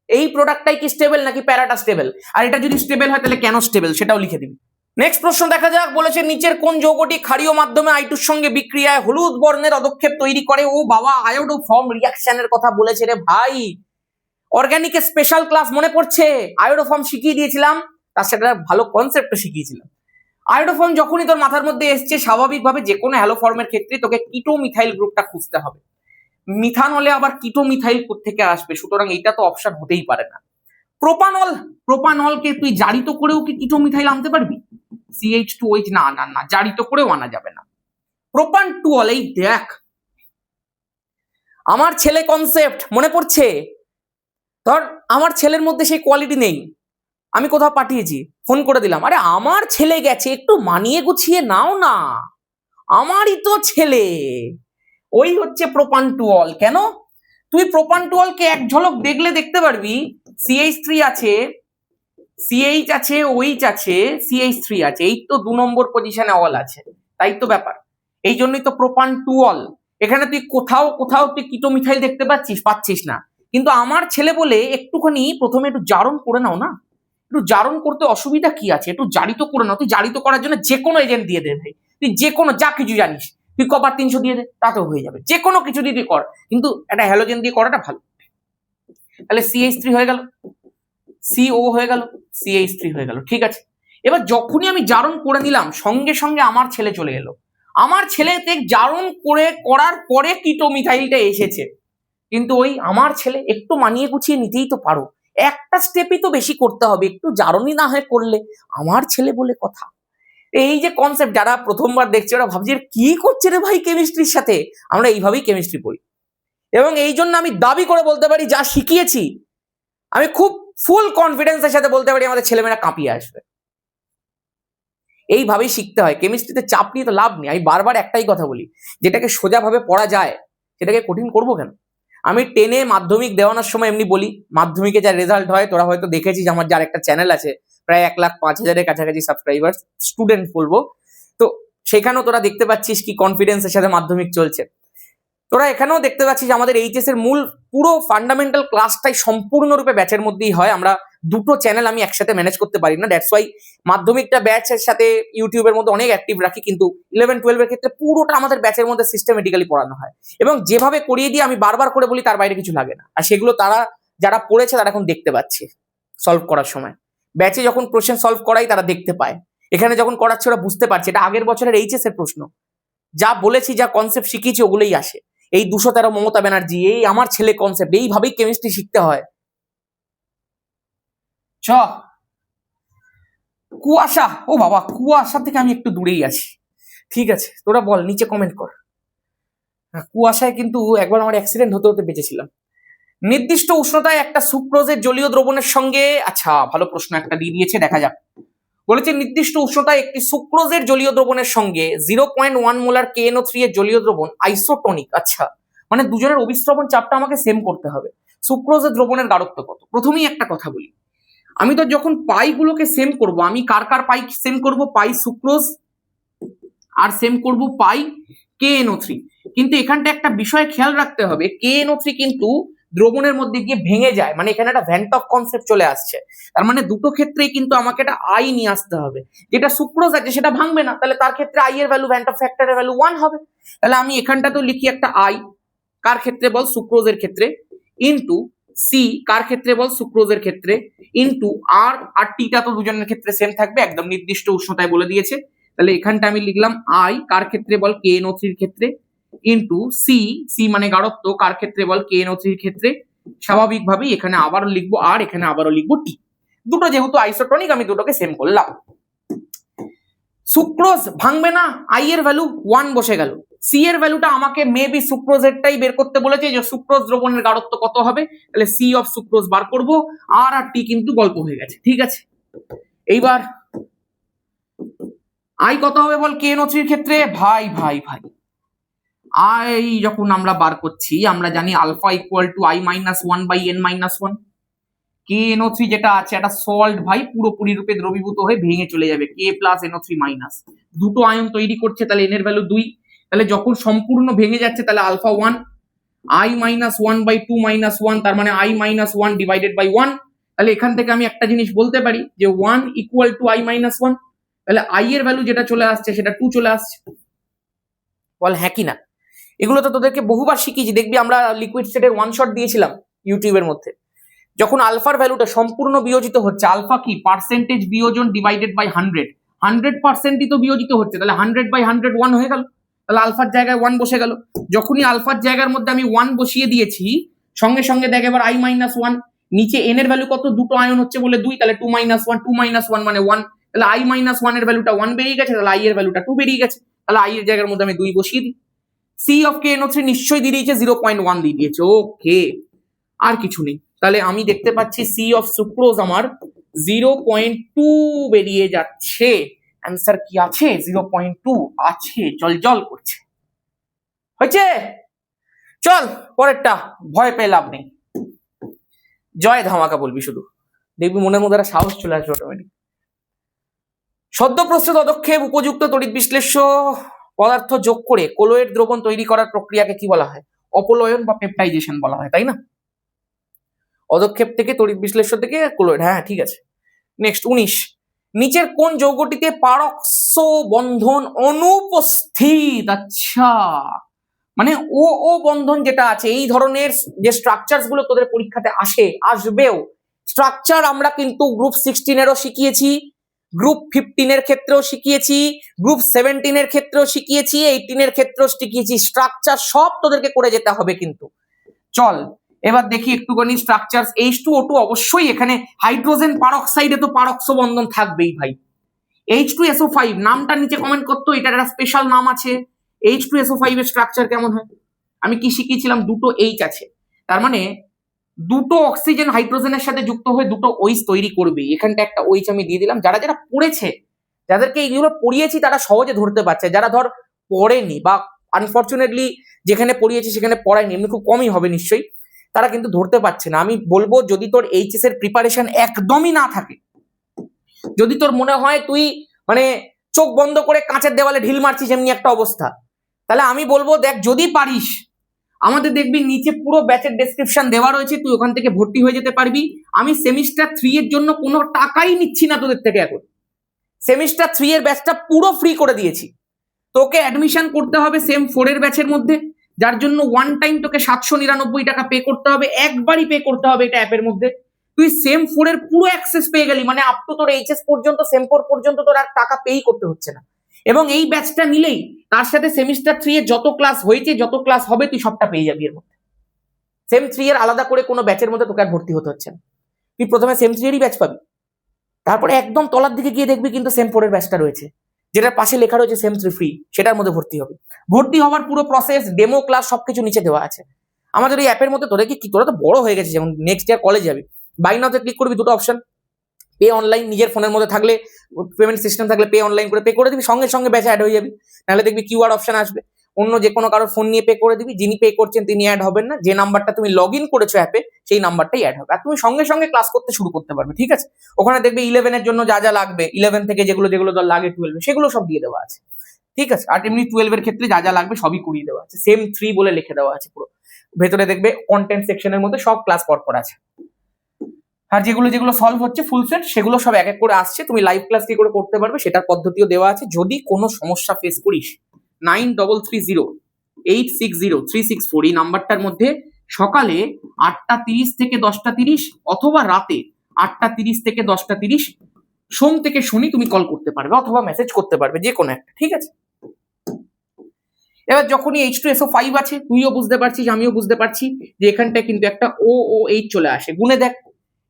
Speaker 1: এই প্রোডাক্টটাই কি স্টেবল নাকি প্যারাটা স্টেবল? আর এটা যদি স্টেবল হয় তাহলে কেন স্টেবল সেটাও লিখে দিবি। নেক্সট প্রশ্ন দেখা যাক। বলেছে নিচের কোন যৌগটি ক্ষারীয় মাধ্যমে আইটুর সঙ্গে বিক্রিয়ায় হলুদ বর্ণের অদক্ষেপ তৈরি করে? ও বাবা, আয়োডো ফর্ম রিয়াকশনের কথা বলেছে রে ভাই। অর্গানিকের স্পেশাল ক্লাস মনে পড়ছে? আয়োডো ফর্ম শিখিয়ে দিয়েছিলাম, তার সাথে ভালো কনসেপ্টও শিখিয়েছিলাম। আয়োডো ফর্ম যখনই তোর মাথার মধ্যে এসছে, স্বাভাবিকভাবে যে কোনো হ্যালো ফর্মের ক্ষেত্রে তোকে কিটো মিথাইল গ্রুপটা খুঁজতে হবে। মিথান হলে আবার কিটো মিথাইল থেকে আসবে, সুতরাং এইটা তো অপশন হতেই পারে না। প্রোপানল, প্রোপানলকে তুই জারিত করেও কি কিটো মিথাইল আনতে পারবি? CH2OH না না না, জারিত করেও আনা যাবে না। প্রোপান টুঅল, এই দেখ আমার ছেলে কনসেপ্ট মনে পড়ছে? ধর আমার ছেলের মধ্যে সেই কোয়ালিটি নেই, আমি কোথাও পাঠিয়েছি, ফোন করে দিলাম, আরে আমার ছেলে গেছে, একটু মানিয়ে গুছিয়ে নাও না, আমারই তো ছেলে। ওই হচ্ছে প্রোপান টুঅল। কেন? তুই প্রোপান টুঅলকে এক ঝলক দেখলে দেখতে পারবি CH3 আছে, CH আছে, OH আছে, CH3 আছে, এই তো 2 নম্বর পজিশনে অল আছে, তাই তো ব্যাপার। এই জন্যই তো প্রোপান টুঅল। এখানে তুই কোথাও কোথাও তুই কিটো মিথাইল দেখতে পাচ্ছিস না, কিন্তু আমার ছেলে বলে একটুখানি প্রথমে একটু জারণ করে নাও না। একটু জারণ করতে অসুবিধা কি আছে? একটু জারিত করে নাও। তুই জারিত করার জন্য যে কোনো এজেন্ট দিয়ে দে ভাই, তুই যে কোনো যা কিছু জানিস, তুই কপার 300 দিয়ে দে, তাতেও হয়ে যাবে। যে কোনো কিছু দিয়ে কর, কিন্তু একটা হ্যালোজেন দিয়ে করাটা ভালো। তাহলে CH3 হয়ে গেল, CO হয়ে গেল, CH3 হয়ে গেল। ঠিক আছে, এবার যখনই আমি জারণ করে নিলাম সঙ্গে সঙ্গে আমার ছেলে চলে এলো। আমার ছেলেতে জারণ করার পরে কিটো মিথাইলটা এসেছে, কিন্তু ওই আমার ছেলে একটু মানিয়ে গুছিয়ে নিতেই তো পারো, একটা স্টেপই তো বেশি করতে হবে, একটু জারণই না হয় করলে। আমার ছেলে বলে কথা। এই যে কনসেপ্ট, যারা প্রথমবার দেখছে ওরা ভাবছে কি করছে রে ভাই কেমিস্ট্রির সাথে। আমরা এইভাবেই কেমিস্ট্রি পড়ি, এবং এই জন্য আমি দাবি করে বলতে পারি যা শিখিয়েছি আমি খুব ফুল কনফিডেন্সের সাথে বলতে পারি আমাদের ছেলেমেয়েরা কাঁপিয়ে আসবে। এইভাবেই শিখতে হয়। কেমিস্ট্রিতে চাপ নিয়ে তো লাভ নেই। আমি বারবার একটাই কথা বলি, যেটাকে সোজাভাবে পড়া যায় সেটাকে কঠিন করবো কেন? আমি 10-এ মাধ্যমিক দেওয়ানোর সময় এমনি বলি, মাধ্যমিকে যা রেজাল্ট হয় তোরা হয়তো দেখেছিস, আমার যার একটা চ্যানেল আছে প্রায় 1,05,000-এর কাছাকাছি সাবস্ক্রাইবার, স্টুডেন্ট বলবো, তো সেখানেও তোরা দেখতে পাচ্ছিস কি কনফিডেন্সের সাথে মাধ্যমিক চলছে। তোরা এখানেও দেখতে পাচ্ছিস আমাদের এইচএস এর মূল পুরো ফান্ডামেন্টাল ক্লাসটাই সম্পূর্ণরূপে ব্যাচের মধ্যেই হয়। আমরা দুটো চ্যানেল আমি একসাথে ম্যানেজ করতে পারি না, দ্যাটস ওয়াই মাধ্যমিকটা ব্যাচের সাথে ইউটিউবের মধ্যে অনেক অ্যাক্টিভ রাখি, কিন্তু 11-12 এর ক্ষেত্রে পুরোটা আমাদের ব্যাচের মধ্যে সিস্টেমেটিক্যালি পড়ানো হয়, এবং যেভাবে করিয়ে দিয়ে আমি বারবার করে বলি তার বাইরে কিছু লাগে না। আর সেগুলো তারা যারা পড়েছে তারা এখন দেখতে পাচ্ছে সলভ করার সময়। ব্যাচে যখন প্রশ্ন সলভ করাই তারা দেখতে পায়, এখানে যখন করাচ্ছে ওরা বুঝতে পারছে এটা আগের বছরের এইচএস এর প্রশ্ন। যা বলেছি, যা কনসেপ্ট শিখিয়েছি ওগুলোই আসে। এই 213 মমতা ব্যানার্জি, এই আমার ছেলে কনসেপ্ট, এইভাবেই কেমিস্ট্রি শিখতে হয়। কুয়াশা, ও বাবা কুয়াশা থেকে আমি একটু দূরেই আছি। ঠিক আছে, তোরা বল, নিচে কমেন্ট কর। কুয়াশায় কিন্তু একবার আমার অ্যাক্সিডেন্ট হতে হতে বেঁচেছিলাম। নির্দিষ্ট উষ্ণতায় একটা সুক্রোজের জলীয় দ্রবণের সঙ্গে, আচ্ছা ভালো প্রশ্ন একটা দিয়ে দিয়েছে, দেখা যাক। বলেছে নির্দিষ্ট উষ্ণতায় একটি সুক্রোজের জলীয় দ্রবণের সঙ্গে 0.1 মোলার KNO3 এর জলীয় দ্রবণ আইসোটনিক। আচ্ছা, মানে দুজনের অভিস্রবণ চাপটা আমাকে সেম করতে হবে। সুক্রোজের দ্রবণের গাঢ়ত্ব কত? প্রথমেই একটা কথা বলি, আমি তো যখন পাইগুলোকে সেম করব, আমি কার কার পাই সেম করব? পাই সুক্রোজ আর সেম করব পাই KNO3। কিন্তু এখানটা একটা বিষয় খেয়াল রাখতে হবে, KNO3 কিন্তু দ্রবণের মধ্যে গিয়ে ভেঙে যায়, মানে এখানে একটা ভ্যান টপ কনসেপ্ট চলে আসছে। তার মানে দুটো ক্ষেত্রেই কিন্তু আমাকে একটা আই নিয়ে আসতে হবে। যেটা সুক্রোজ আছে সেটা ভাঙবে না, তাহলে তার ক্ষেত্রে আই এর ভ্যালু, ভ্যান টপ ফ্যাক্টরের ভ্যালু 1 হবে। তাহলে আমি এখানটা তো লিখি একটা আই, কার ক্ষেত্রে বল? সুক্রোজের ক্ষেত্রে, ইনটু সি, কার ক্ষেত্রে বল? সুক্রোজের ক্ষেত্রে, ইনটু আর, আর টিটা তো দুজনের ক্ষেত্রে সেম থাকবে, একদম নির্দিষ্ট উষ্ণতায় বলে দিয়েছে। তাহলে এখানটা আমি লিখলাম আই, কার ক্ষেত্রে বল? KNO3 এর ক্ষেত্রে, ইনটু সি, সি মানে গাঢ়ত্ব, কার ক্ষেত্রে বল? KNO3 এর ক্ষেত্রে। স্বাভাবিকভাবেই এখানে আবারও লিখবো আর, এখানে আবারও লিখবো টি। দুটো যেহেতু আইসোটনিক, আমি দুটোকে সেম করলাম। সুক্রোজ ভাঙবে না, আই এর ভ্যালু 1 বসে গেল। সি এর ভ্যালুটা আমাকে মেবি সুক্রোজেরটাই বের করতে বলেছে, যে সুক্রোজ দ্রবণের গাঢ়ত্ব কত হবে। তাহলে সি অফ সুক্রোজ বার করব, আর আর টি কিন্তু গল্প হয়ে গেছে। ঠিক আছে, এইবার আই কত হবে বল KNO3 এর ক্ষেত্রে? ভাই ভাই ভাই, আই যখন আমরা বার করছি, আমরা জানি alpha equal to I - 1 by N - 1। KNO3 যেটা আছে একটা সল্ট ভাই, পুরোপুরি রূপে দ্রবীভূত হয়ে ভেঙে চলে যাবে, K প্লাস NO3 মাইনাস, দুটো আয়ন তৈরি করছে, তাহলে N এর ভ্যালু 2। তাহলে যখন সম্পূর্ণ ভেঙে যাচ্ছে, তাহলে আলফা 1, I - 1 বাই 2 - 1, তার মানে I - 1 ডিভাইডেড বাই 1। তাহলে এখান থেকে আমি একটা জিনিস বলতে পারি যে 1 ইকুয়াল টু I - 1। তাহলে I এর ভ্যালু যেটা চলে আসছে সেটা 2 চলে আসছে। বল হ্যাঁ কি না? এগুলো তো তোদেরকে বহুবার শিখিয়েছি, দেখবি আমরা লিকুইড স্টেটের ওয়ান শট দিয়েছিলাম ইউটিউবের মধ্যে। যখন আলফার ভ্যালুটা সম্পূর্ণ বিয়োজিত হচ্ছে, আলফা কি? পার্সেন্টেজ বিয়োজন ডিভাইডেড বাই 100, 100%ই তো বিয়োজিত হচ্ছে, তাহলে 100 বাই 100 1 হয়ে গেল, তাহলে আলফার জায়গায় 1 বসে গেল। যখনই আলফার জায়গার মধ্যে আমি 1 বসিয়ে দিয়েছি, সঙ্গে সঙ্গে দেখ এবার I - 1, নিচে এন এর ভ্যালু কত? দুটো আয়ন হচ্ছে বলে 2, তাহলে 2 - 1, 2 - 1 মানে 1, তাহলে I - 1 এর ভ্যালুটা 1 বেরিয়ে গেছে, তাহলে I এর ভ্যালুটা 2 বেরিয়ে গেছে, তাহলে I এর জায়গার মধ্যে আমি 2 বসিয়ে দিই। সি অফ KNO3 নিশ্চয়ই দিয়ে দিয়েছে, 0.1 দিয়ে দিয়েছে, ওকে, আর কিছু নেই। তাহলে আমি দেখতে পাচ্ছি সি অফ সুক্রোজ আমার 0.2 বেরিয়ে যাচ্ছে। অ্যান্সার কি আছে? 0.2 আছে, জল জল করছে। হয়েছে? চল পরেরটা, ভয় পেয়ে লাভ নেই, জয় ধামাকা বলবি শুধু, দেখবি মনের মধ্যে একটা সাহস চলে আসবে অটোমেটিক। সদ্য প্রস্তুত অদক্ষেপ উপযুক্ত তড়িৎ বিশ্লেষ্য পদার্থ যোগ করে কোলয়েড দ্রবণ তৈরি করার প্রক্রিয়াকে কি বলা হয়? অপলয়ন বা পেপটাইজেশন বলা হয়, তাই না? অদক্ষেপ থেকে তড়িৎ বিশ্লেষ্য থেকে কোলয়েড, হ্যাঁ ঠিক আছে। নেক্সট 19, নিচের কোন যৌগটিতে পারক্স বন্ধন অনুপস্থিত? আচ্ছা, মানে ও ও বন্ধন যেটা আছে, এই ধরনের যে স্ট্রাকচারস গুলো তোদের পরীক্ষাতে আসবেও, স্ট্রাকচার আমরা কিন্তু গ্রুপ 16 এরও শিখিয়েছি, গ্রুপ 15 এর ক্ষেত্রেও শিখিয়েছি, গ্রুপ 17 এর ক্ষেত্রেও শিখিয়েছি, 18 এর ক্ষেত্রেও শিখিয়েছি। স্ট্রাকচার সব তোদেরকে করে যেতে হবে কিন্তু। চল এবার দেখি একটুখানি স্ট্রাকচার। H2O2 অবশ্যই, এখানে হাইড্রোজেন পারক্সাইডে তো পারক্স বন্ধন থাকবেই ভাই। H2SO5 নামটা নিচে কমেন্ট করতো, এটার একটা স্পেশাল নাম আছে। H2SO5 এর স্ট্রাকচার কেমন হয়? আমি কি শিখিয়েছিলাম? দুটো H আছে, তার মানে দুটো অক্সিজেন হাইড্রোজেনের সাথে যুক্ত হয়ে দুটো OH তৈরি করবে। এখানটা একটা OH আমি দিয়ে দিলাম। যারা যারা পড়েছে, যাদেরকে এইগুলো পড়িয়েছি, তারা সহজে ধরতে পারছে। যারা ধর পড়েনি বা আনফরচুনেটলি যেখানে পড়িয়েছি সেখানে পড়ায়নি, এমনি খুব কমই হবে নিশ্চয়ই, তারা কিন্তু ধরতে পারছে না। আমি বলবো, যদি তোর এইচএস এর প্রিপারেশন একদমই না থাকে, যদি তোর মনে হয় তুই মানে চোখ বন্ধ করে কাঁচের দেওয়ালে ঢিল মারছিস এমনি একটা অবস্থা, তাহলে আমি বলবো দেখ, যদি পারিস আমাদের দেখবি নিচে পুরো ব্যাচের ডেসক্রিপশন দেওয়া রয়েছে, তুই ওখান থেকে ভর্তি হয়ে যেতে পারবি। আমি সেমিস্টার 3 এর জন্য কোনো টাকাই নিচ্ছি না তোদের থেকে, এখন সেমিস্টার 3 এর ব্যাচটা পুরো ফ্রি করে দিয়েছি। তোকে অ্যাডমিশন করতে হবে সেম 4 এর ব্যাচের মধ্যে, যার জন্য ওয়ান টাইম তোকে 799 টাকা পে করতে হবে, একবারই পে করতে হবে এটা অ্যাপের মধ্যে। তুই সেম 4 এর পুরো অ্যাক্সেস পেয়ে গেলি, মানে আপ টু তোর এইচএস পর্যন্ত, সেম 4 পর্যন্ত তোর আর টাকা পেই করতে হচ্ছে না। এবং এই ব্যাচটা নিলেই তার সাথে সেমিস্টার 3 এর যত ক্লাস হয়েছে, যত ক্লাস হবে, তুই সবটা পেয়ে যাবি এর মধ্যে। সেম 3 এর আলাদা করে কোনো ব্যাচের মধ্যে তোকে আর ভর্তি হতে হচ্ছে না। তুই প্রথমে সেম 3 এরই ব্যাচ পাবি, তারপরে একদম তলার দিকে গিয়ে দেখবি কিন্তু সেম 4 এর ব্যাচটা রয়েছে। যেটার পাশে লেখা রয়েছে সেম থ্রি ফ্রি, সেটার মধ্যে ভর্তি হবে। ভর্তি হওয়ার পুরো প্রসেস, ডেমো ক্লাস সবকিছু নিচে দেওয়া আছে আমাদের এই অ্যাপের মধ্যে। তোরা তো বড় হয়ে গেছে, যেমন নেক্সট ইয়ার কলেজ যাবি, বাই নাওতে ক্লিক করবি, দুটো অপশন, পে অনলাইন, নিজের ফোনের মধ্যে থাকলে পেমেন্ট সিস্টেম থাকলে পে অনলাইন করে পে করে দিবি, সঙ্গে সঙ্গে ব্যাচে অ্যাড হয়ে যাবি। নাহলে দেখবি কিউআর অপশন আসবে, অন্য যে কোনো কারোর ফোন নিয়ে পে করে দিবি, যিনি পে করছেন তিনি অ্যাড হবেন না, যে নাম্বারটা তুমি লগ ইন করেছো অ্যাপে সেই নাম্বারটাই অ্যাড হবে, আর তুমি সঙ্গে সঙ্গে ক্লাস করতে শুরু করতে পারবে। ঠিক আছে, ওখানে দেখবে 11 জন্য যা যা লাগবে, 11 থেকে যেগুলো যেগুলো লাগে 12 সেগুলো সব দিয়ে দেওয়া আছে। ঠিক আছে, আর এমনি 12 ক্ষেত্রে যা যা লাগবে সবই করিয়ে দেওয়া আছে, সেম 3 বলে লিখে দেওয়া আছে পুরো। ভেতরে দেখবে কন্টেন্ট সেকশনের মধ্যে সব ক্লাস পরপর আছে, আর যেগুলো যেগুলো সলভ হচ্ছে ফুল সেট সেগুলো সব এক এক করে আসছে। তুমি লাইভ ক্লাস কি করে করতে পারবে সেটার পদ্ধতিও দেওয়া আছে। যদি কোনো সমস্যা ফেস করিস 9330860364 এই নাম্বারটার মধ্যে সকালে 8টা 30 থেকে 10টা 30 অথবা রাতে 8টা 30 থেকে 10টা 30 সোম থেকে শনি তুমি কল করতে পারবে অথবা মেসেজ করতে পারবে, যে কোনো একটা। ঠিক আছে, এবার যখনই H2SO5 আছে, তুইও বুঝতে পারছিস আমিও বুঝতে পারছি যে এখানটায় কিন্তু একটা OOH চলে আসে। গুনে দেখ,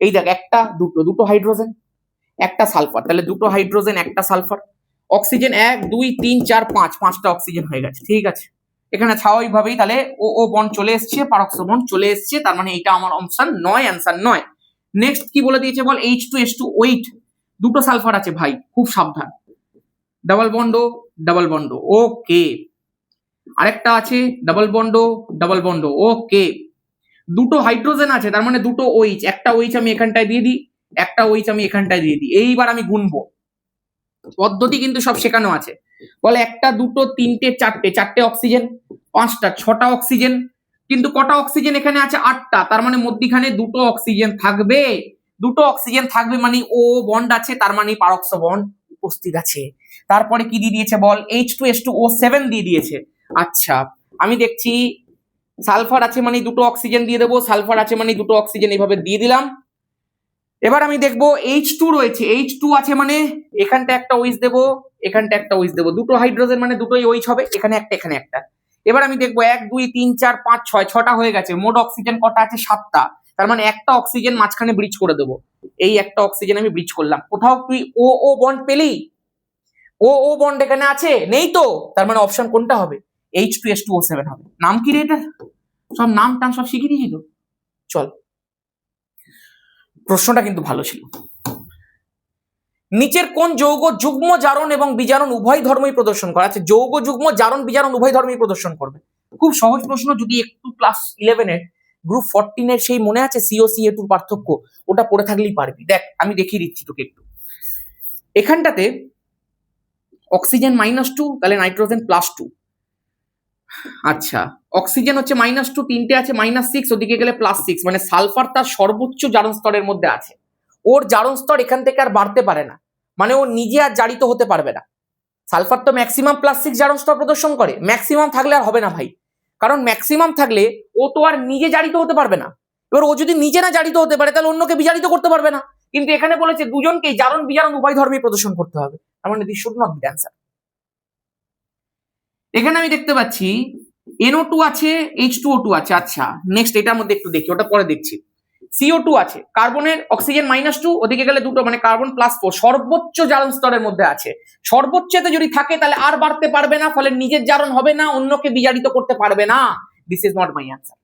Speaker 1: এই দেখ, একটা দুটো হাইড্রোজেন একটা সালফার, তাহলে দুটো হাইড্রোজেন একটা সালফার। অক্সিজেন 1 2 3 4 5, 5টা অক্সিজেন হয়ে গেছে। ঠিক আছে, এখানে স্বাভাবিকভাবেই তাহলে ও বন্ড চলে এসছে, পারক্সো বন্ড চলে এসছে, তার মানে এটা আমার অপশন 9, অ্যান্সার 9। নেক্সট কি বলে দিয়েছে বল, H2S2 ওয়েট, দুটো সালফার আছে ভাই, খুব সাবধান, ডাবল বন্ড ওকে। আরেকটা আছে ডাবল বন্ড ওকে। দুটো হাইড্রোজেন আছে, তার মানে দুটো OH, একটা OH আমি এখানটায় দিয়ে দিই, একটা OH আমি এখানটায় দিয়ে দিই। এইবার আমি গুনবো, পদ্ধতি কিন্তু সব শেখানো আছে। বলে 1টা 2টো 3টে 4টে অক্সিজেন, 5টা 6টা অক্সিজেন, কিন্তু কটা অক্সিজেন এখানে আছে 8টা, তার মানে মধ্যখানে দুটো অক্সিজেন থাকবে। দুটো অক্সিজেন থাকবে মানে ও বন্ড আছে, তার মানে পারক্সো বন্ড উপস্থিত আছে। তারপরে কি দিয়ে দিয়েছে বল, H2S2O7 দিয়ে দিয়েছে। আচ্ছা, আমি দেখছি সালফার আছে মানে দুটো অক্সিজেন দিয়ে দেবো, সালফার আছে মানে দুটো অক্সিজেন, এইভাবে দিয়ে দিলাম। এবার আমি দেখবো H2 রয়েছে, H2 আছে মানে এখানটা একটা OH দেবো, এখানটা একটা OH দেবো, দুটো হাইড্রোজেন মানে দুটোই OH হবে, এখানে একটা এখানে একটা। এবার আমি দেখবো 1 2 3 4 5 6, 6টা হয়ে গেছে। মোট অক্সিজেন কটা আছে 7টা, তার মানে একটা অক্সিজেন মাঝখানে ব্রিজ করে দেবো। এই একটা অক্সিজেন আমি ব্রিজ করলাম। কোথাও তুই ও বন্ড পেলি? ও বন্ড এখানে আছে নেই তো, তার মানে অপশন কোনটা হবে, H2S2O7 হবে। নাম কি রে এটা? সব নাম টাম সব শিখিয়ে দিয়েছি তো। চল, প্রশ্নটা কিন্তু ভালো ছিল। নিচের কোন যৌগ যুগ্ম জারণ এবং বিজারণ উভয় ধর্মই প্রদর্শন করে? আচ্ছা, যৌগ যুগ্ম জারণ বিজারণ উভয় ধর্মই প্রদর্শন করবে। খুব সহজ প্রশ্ন, যদি একটু ক্লাস 11 গ্রুপ 14 সেই মনে আছে COCA2 পার্থক্য, ওটা পড়ে থাকলেই পারবি। দেখ আমি দেখিয়ে দিচ্ছি তোকে একটু। এখানটাতে অক্সিজেন -2, তাহলে নাইট্রোজেন +2। আচ্ছা, অক্সিজেন হচ্ছে -2, 3টে আছে -6, ওদিকে গেলে +6, মানে সালফার তার সর্বোচ্চ জারণ স্তরের মধ্যে আছে। ওর জারণ স্তর এখান থেকে আর বাড়তে পারে না, মানে ও নিজে আর জারিত হতে পারবে না। সালফার তো ম্যাক্সিমাম +6 জারণ স্তর প্রদর্শন করে, ম্যাক্সিমাম থাকলে আর হবে না ভাই, কারণ ম্যাক্সিমাম থাকলে ও তো আর নিজে জারিত হতে পারবে না। এবার ও যদি নিজে না জারিত হতে পারে তাহলে অন্যকে বিজারিত করতে পারবে না, কিন্তু এখানে বলেছে দুজনকেই জারণ বিজারণ উভয় ধর্মই প্রদর্শন করতে হবে, তার মানে this should not be answer. এখানে আমি দেখতে পাচ্ছি NO2 আছে, H2O2 আছে। আচ্ছা, নেক্সট এটার মধ্যে একটু দেখি, ওটা পরে দেখছি। CO2 আছে, কার্বনের অক্সিজেন -2, ওদিকে গেলে দুটো, মানে কার্বন +4, সর্বোচ্চ জারণ স্তরের মধ্যে আছে। সর্বোচ্চতে যদি থাকে তাহলে আর বাড়তে পারবে না, ফলে নিজের জারণ হবে না, অন্যকে বিজারিত করতে পারবে না। This is not my answer.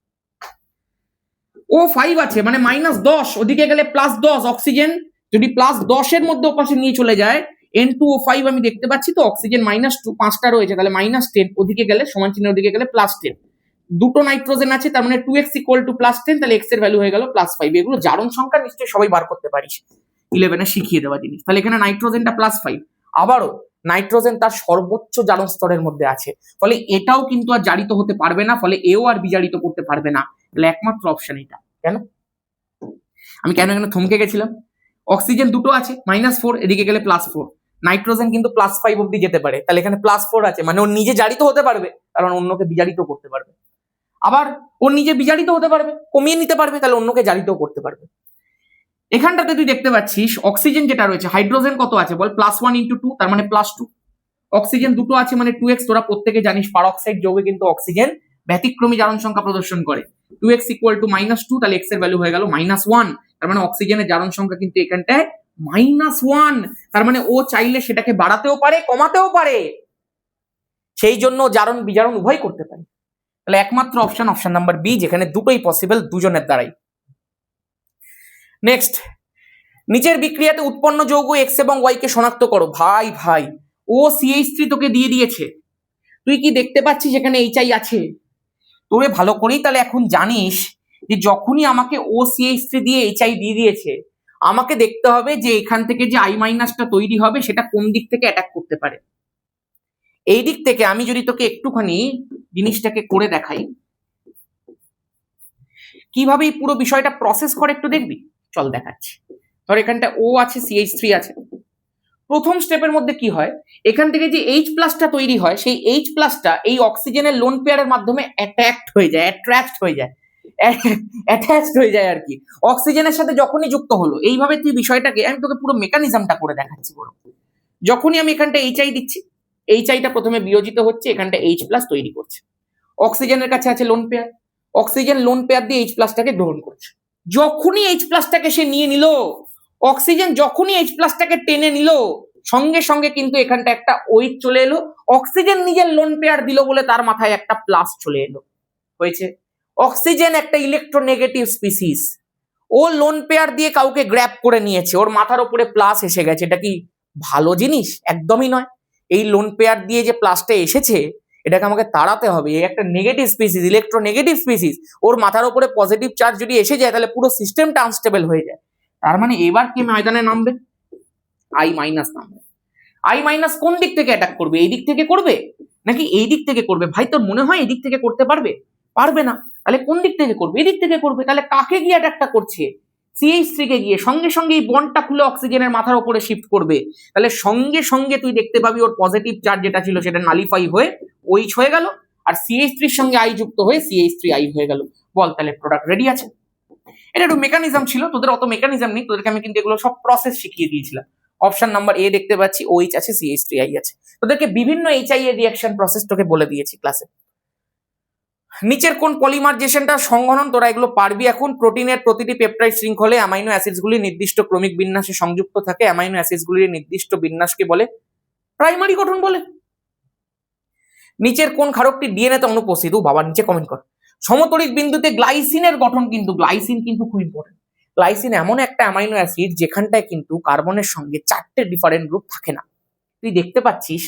Speaker 1: O5 আছে, মানে -10, ওদিকে গেলে +10, অক্সিজেন যদি +10 এর মধ্যে ওপাশে নিয়ে চলে যায়, N2O5 আমি দেখতে পাচ্ছি তো, অক্সিজেন -2, 5টা রয়েছে, তাহলে -10, ওদিকে গেলে সমান চিহ্ন, ওদিকে গেলে +10। দুটো নাইট্রোজেন আছে, তার মানে 2x = +10, তাহলে x এর ভ্যালু হয়ে গেল +5। এগুলো জারণ সংখ্যা নিশ্চয়ই সবাই বার করতে পারিস, 11 শিখিয়ে দেওয়া জিনিস। তাহলে এখানে নাইট্রোজেনটা +5, আবারও নাইট্রোজেন তার সর্বোচ্চ জারণ স্তরের মধ্যে আছে, ফলে এটাও কিন্তু আর জারিত হতে পারবে না, ফলে এও আর বিজারিত করতে পারবে না। তাহলে একমাত্র অপশন এটা। কেন আমি এখানে থমকে গেছিলাম? অক্সিজেন দুটো আছে -4, এদিকে গেলে +4, নাইট্রোজেন কিন্তু +5 অব্দি যেতে পারে, তাহলে এখানে +4 আছে, মানে ও নিজে জারিত হতে পারবে, কারণ অন্যকে বিজারিত করতে পারবে। আবার ও নিজে বিজারিত হতে পারবে, কমিয়ে নিতে পারবে, তাহলে অন্যকে জারিতও করতে পারবে। এখানটাতে তুই দেখতে পাচ্ছিস অক্সিজেন যেটা রয়েছে, হাইড্রোজেন কত আছে বল, +1 × 2, তার মানে +2। অক্সিজেন দুটো আছে মানে 2x, তোরা প্রত্যেকে জানিস পারক্সাইড যৌগে কিন্তু অক্সিজেন ব্যতিক্রমী জারণ সংখ্যা প্রদর্শন করে। 2x = -2, তাহলে x এর ভ্যালু হয়ে গেল -1, তার মানে অক্সিজেনের জারণ সংখ্যা কিন্তু এখানটায় -1, তার মানে ও চাইলে সেটাকে বাড়াতেও পারে কমাতেও পারে, সেই জন্য জারণ বিজারণ উভয় করতে পারে। তাহলে একমাত্র অপশন নাম্বার বি, যেখানে দুটোই পসিবল দুজনের দ্বারাই। নেক্সট, নিচের বিক্রিয়াতে উৎপন্ন যৌগ এক্স এবং ওয়াই কে শনাক্ত করো। ভাই ভাই, ও CH3 তোকে দিয়ে দিয়েছে, তুই কি দেখতে পাচ্ছিস এখানে HI আছে? তোরে ভালো করেই তাহলে এখন জানিস যে যখনই আমাকে ও CH3 দিয়ে HI দিয়ে দিয়েছে, আমাকে দেখতে হবে যে এখান থেকে যে I মাইনাসটা তৈরি হবে সেটা কোন দিক থেকে অ্যাটাক করতে পারে। এই দিক থেকে আমি যদি তোকে একটুখানি জিনিসটাকে করে দেখাই, কিভাবে এই পুরো বিষয়টা প্রসেস করে একটু দেখবি, চল দেখাচ্ছি। ধর এখানটা ও আছে, CH3 আছে। প্রথম স্টেপের মধ্যে কি হয়, এখান থেকে যে H+টা তৈরি হয়, সেই H+টা এই অক্সিজেনের লোন পেয়ারের মাধ্যমে অ্যাট্রাক্ট হয়ে যায় আর কি, অক্সিজেনের সাথে যখনই যুক্ত হলো। এইভাবে তুই বিষয়টাকে, আমি তোকে পুরো মেকানিজমটা করে দেখাচ্ছি বড়। যখনই আমি এখানটা HI দিচ্ছি, HIটা প্রথমে বিয়োজিত হচ্ছে, এখানটা H+ তৈরি করছে। অক্সিজেনের কাছে আছে lone pair, oxygen lone pair দিয়ে H+টাকে গ্রহণ করছে। যখনই H+টাকে সে নিয়ে নিল, অক্সিজেন যখনই H+টাকে টেনে নিল, সঙ্গে সঙ্গে কিন্তু এখানটা একটা OH চলে এলো। অক্সিজেন নিজের লোন পেয়ার দিল বলে তার মাথায় একটা প্লাস চলে এলো। হয়েছে, অক্সিজেন একটা ইলেকট্রোনেগেটিভ স্পিসিস, ও লোন পেয়ার দিয়ে কাউকে গ্র্যাব করে নিয়েছে, ওর মাথার উপরে প্লাস এসে গেছে। এটা কি ভালো জিনিস? একদমই নয়। এই লোন পেয়ার দিয়ে যে প্লাসটা এসেছে, এটাকে আমাকে তাড়াতে হবে। এই একটা নেগেটিভ স্পিসিস, ইলেকট্রোনেগেটিভ স্পিসিস, ওর মাথার উপরে পজিটিভ চার্জ যদি এসে যায় তাহলে পুরো সিস্টেমটা আনস্টেবল হয়ে যায়। তার মানে এবার কি ময়দানে নামবে? I মাইনাস নামবে। I মাইনাস কোন দিক থেকে অ্যাটাক করবে? এই দিক থেকে করবে নাকি এই দিক থেকে করবে? ভাই তোর মনে হয় এই দিক থেকে করতে পারবে? পারবে না। তাহলে কোন দিক থেকে করবে? এই দিক থেকে করবে। তাহলে কাকে গিয়ে অ্যাটাকটা করছে? CH3 কে গিয়ে। সঙ্গে সঙ্গে এই বন্ডটা খুলে অক্সিজেনের মাথার উপরে শিফট করবে। তাহলে সঙ্গে সঙ্গে তুই দেখতে পাবি ওর পজিটিভ চার্জ যেটা ছিল সেটা নালিফাই হয়ে OH হয়ে গেল, আর CH3 এর সঙ্গে I যুক্ত হয়ে CH3I হয়ে গেল। বল তাহলে প্রোডাক্ট রেডি আছে। এটা একটু মেকানিজম ছিল, তোদের অত মেকানিজম নেই, তোদেরকে আমি কিন্তু এগুলো সব প্রসেস শিখিয়ে দিয়েছিলাম। অপশন নাম্বার এ দেখতে পাচ্ছি, OH আছে, CH3I আছে। তোদেরকে বিভিন্ন HI এর রিঅ্যাকশন প্রসেস তোকে বলে দিয়েছি ক্লাসে। নিচের কোন পলিমারাইজেশনটা সংঘনন, তোরা এগুলো পারবি এখন। প্রোটিনের প্রতিটি পেপটাইড শৃঙ্খলে অ্যামাইনো অ্যাসিডসগুলি নির্দিষ্ট ক্রমিক বিন্যাসে সংযুক্ত থাকে। অ্যামাইনো অ্যাসিডসগুলির নির্দিষ্ট বিন্যাসকে বলে প্রাইমারি গঠন বলে। নিচের কোন ক্ষারকটি ডিএনএ তে অনুপস্থিত? ও বাবা, নিচে কমেন্ট কর। সমতলিত বিন্দুতে গ্লাইসিনের গঠন, কিন্তু গ্লাইসিন কিন্তু খুব ইম্পর্টেন্ট। গ্লাইসিন এমন একটা অ্যামাইনো অ্যাসিড যেখানটায় কিন্তু কার্বনের সঙ্গে 4টে ডিফারেন্ট গ্রুপ থাকে না। তুই দেখতে পাচ্ছিস,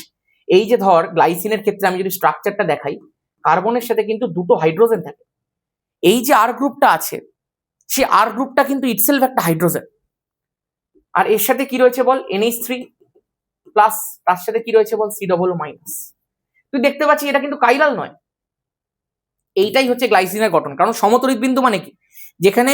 Speaker 1: এই যে ধর গ্লাইসিনের ক্ষেত্রে আমি যদি স্ট্রাকচারটা দেখাই, কার্বনের সাথে কিন্তু 2টো হাইড্রোজেন থাকে। এই যে আর গ্রুপটা আছে, সেই আর গ্রুপটা কিন্তু ইটসেলফ একটা হাইড্রোজেন। আর এর সাথে কি রয়েছে বল? NH3 প্লাস, তার সাথে কি রয়েছে বল? C+। তুই দেখতে পাচ্ছিস এটা কিন্তু কাইরাল নয়। এইটাই হচ্ছে গ্লাইসিনের গঠন। কারণ সমতলিত বিন্দু মানে কি? যেখানে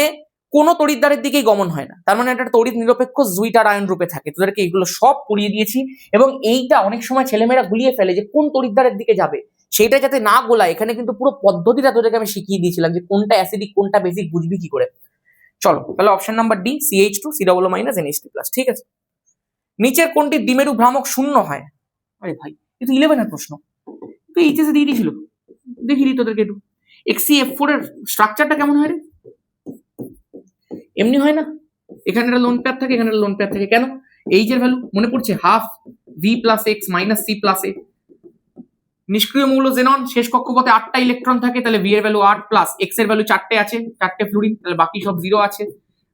Speaker 1: কোনো তড়িৎদ্বারের দিকেই গমন হয় না, তার মানে এটা তড়িৎ নিরপেক্ষ জুইটার আয়ন রূপে থাকে। তোদেরকে এগুলো সব পড়িয়ে দিয়েছি, এবং এইটা অনেক সময় ছেলেমেয়েরা গুলিয়ে ফেলে যে কোন তড়িৎদ্বারের দিকে যাবে, সেটা যাতে না গোলায় এখানে কিন্তু পুরো পদ্ধতিটা তোদেরকে আমি শিখিয়ে দিয়েছিলাম যে কোনটা অ্যাসিডিক কোনটা বেসিক বুঝবি কি করে। চলো তাহলে option number D, CH2 C++ NH3+, ঠিক আছে। নিচের কোনটি দ্বিমেরু ভ্রামক শূন্য হয়? আরে ভাই, কিন্তু 11 প্রশ্ন, তুই এইচএসে দিয়ে দিয়েছিল, দেখিয়ে দিই তোদেরকে একটু। XCF4 এর স্ট্রাকচারটা কেমন হয় রে? এমনি হয় না, এখানে একটা লোন পেয়ার থাকে, এখানে একটা লোন পেয়ার থাকে। কেন? এইচ এর ভ্যালু মনে পড়ছে, হাফ V + X - C+A। নিষ্ক্রিয় মৌল জেনন, শেষ কক্ষপথে 8টা ইলেকট্রন থাকে, তাহলে V এর ভ্যালু 8 + X এর ভ্যালু 4টে আছে, 4টে ফ্লুরিন, তাহলে বাকি সব 0 আছে।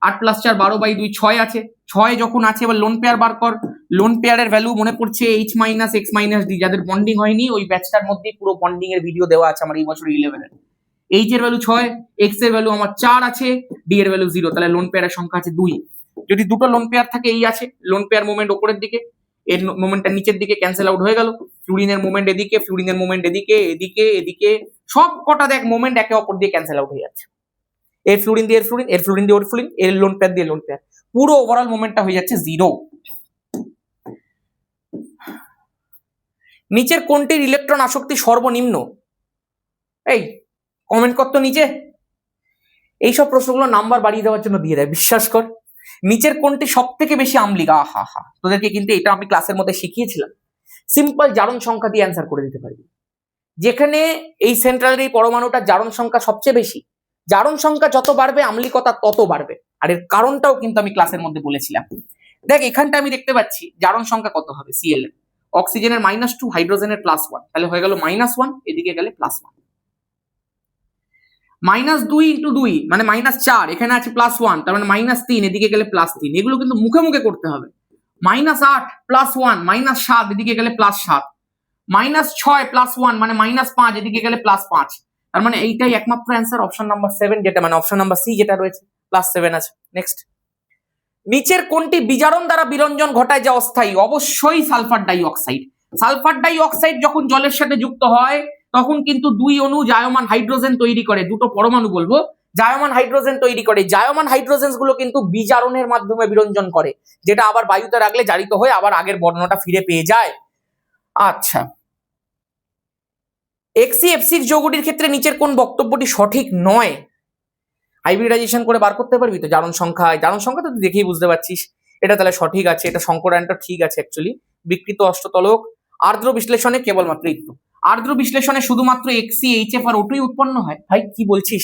Speaker 1: 8 + 4 12/2 6 আছে। 6 যখন আছে, এবার লোন পেয়ার বার কর। লোন পেয়ারের ভ্যালু মনে পড়ছে H - X - D। যাদের বন্ডিং হয়নি ওই ব্যাচটার মধ্যে পুরো বন্ডিং এর ভিডিও দেওয়া আছে আমার এই বছর 11 এর। H এর ভ্যালু 6, X এর ভ্যালু আমার 4 আছে, D এর ভ্যালু 0, তাহলে লোন পেয়ারের সংখ্যা আছে 2। যদি দুটো লোন পেয়ার থাকে, এই আছে লোন পেয়ার মুভমেন্ট উপরের দিকে, এর মুভমেন্টটা নিচের দিকে, ক্যান্সেল আউট হয়ে গেল। ফ্লুরিনের মুভমেন্ট এদিকে, ফ্লুরিনের মুভমেন্ট এদিকে, এদিকে এদিকে, সব কটা দেখ মুভমেন্ট একে অপর দিয়ে ক্যান্সেল আউট হয়ে যাচ্ছে। এর ফ্লুরিন দিয়ে এর ফ্লুরিন, এর ফ্লুরিন দিয়ে ওর ফ্লুরিন, এর লোন পেয়ার দিয়ে লোন পেয়ার, পুরো ওভারঅল মুভমেন্টটা হয়ে যাচ্ছে 0। নিচের কোনটির ইলেকট্রন আসক্তি সর্বনিম্ন? এই কমেন্ট কর তো নিচে। এইসব প্রশ্নগুলো নাম্বার বাড়িয়ে দেওয়ার জন্য দিয়ে দেয়, বিশ্বাস কর। নিচের কোনটি সব থেকে বেশি আম্লিক? আহা হা, তোদেরকে কিন্তু এটা আমি ক্লাসের মধ্যে শিখিয়েছিলাম। সিম্পল জারণ সংখ্যা দিয়ে অ্যান্সার করে দিতে পারবি। যেখানে এই সেন্ট্রালের এই পরমাণুটার জারণ সংখ্যা সবচেয়ে বেশি, জারণ সংখ্যা যত বাড়বে আম্লিকতা তত বাড়বে। আর এর কারণটাও কিন্তু আমি ক্লাসের মধ্যে বলেছিলাম। দেখ এখানটা আমি দেখতে পাচ্ছি জারণ সংখ্যা কত হবে Cl এর, অক্সিজেনের -2, হাইড্রোজেনের +1, তাহলে হয়ে গেল -1, এদিকে গেলে +1। -2 × 2 মানে -4, এখানে আছে +1, তার মানে -3, এদিকে গেলে +3। এগুলো কিন্তু মুখে মুখে করতে হবে। -8 +1 -7, এদিকে গেলে +7। -6 +1 মানে -5, এদিকে গেলে +5। তার মানে এইটাই একমাত্র অ্যান্সার, অপশন নাম্বার 7, যেটা মানে অপশন নাম্বার সি যেটা রয়েছে +7 আছে। নেক্সট, নিচের কোনটি বিজারণ দ্বারা বিরঞ্জন ঘটায় যা অস্থায়ী? অবশ্যই sulphur die oxide. Sulphur die oxide যখন জলের সাথে যুক্ত হয় তখন কিন্তু 2 অণু জায়মান হাইড্রোজেন তৈরি করে, দুটো পরমাণু বলবো জায়মান হাইড্রোজেন তৈরি করে। জায়মান হাইড্রোজেন গুলো কিন্তু বিজারণের মাধ্যমে বিরঞ্জন করে, যেটা আবার বায়ুতে রাখলে জারিত হয়ে আবার আগের বর্ণটা ফিরে পেয়ে যায়। আচ্ছা, এক্সিএফসির যৌগটির ক্ষেত্রে নিচের কোন বক্তব্যটি সঠিক নয়? হাইব্রিডাইজেশন করে বার করতে পারবি তো জারণ সংখ্যা তো তুই দেখেই বুঝতে পারছিস, এটা তাহলে সঠিক আছে, এটা সংকরায়নটা ঠিক আছে অ্যাকচুয়ালি। বিকৃত অষ্টতলক আর্দ্র বিশ্লেষণে কেবলমাত্র একটু, আর্দ্র বিশ্লেষণে শুধুমাত্র HCHF আর O2 উৎপন্ন হয়। ভাই কি বলছিস?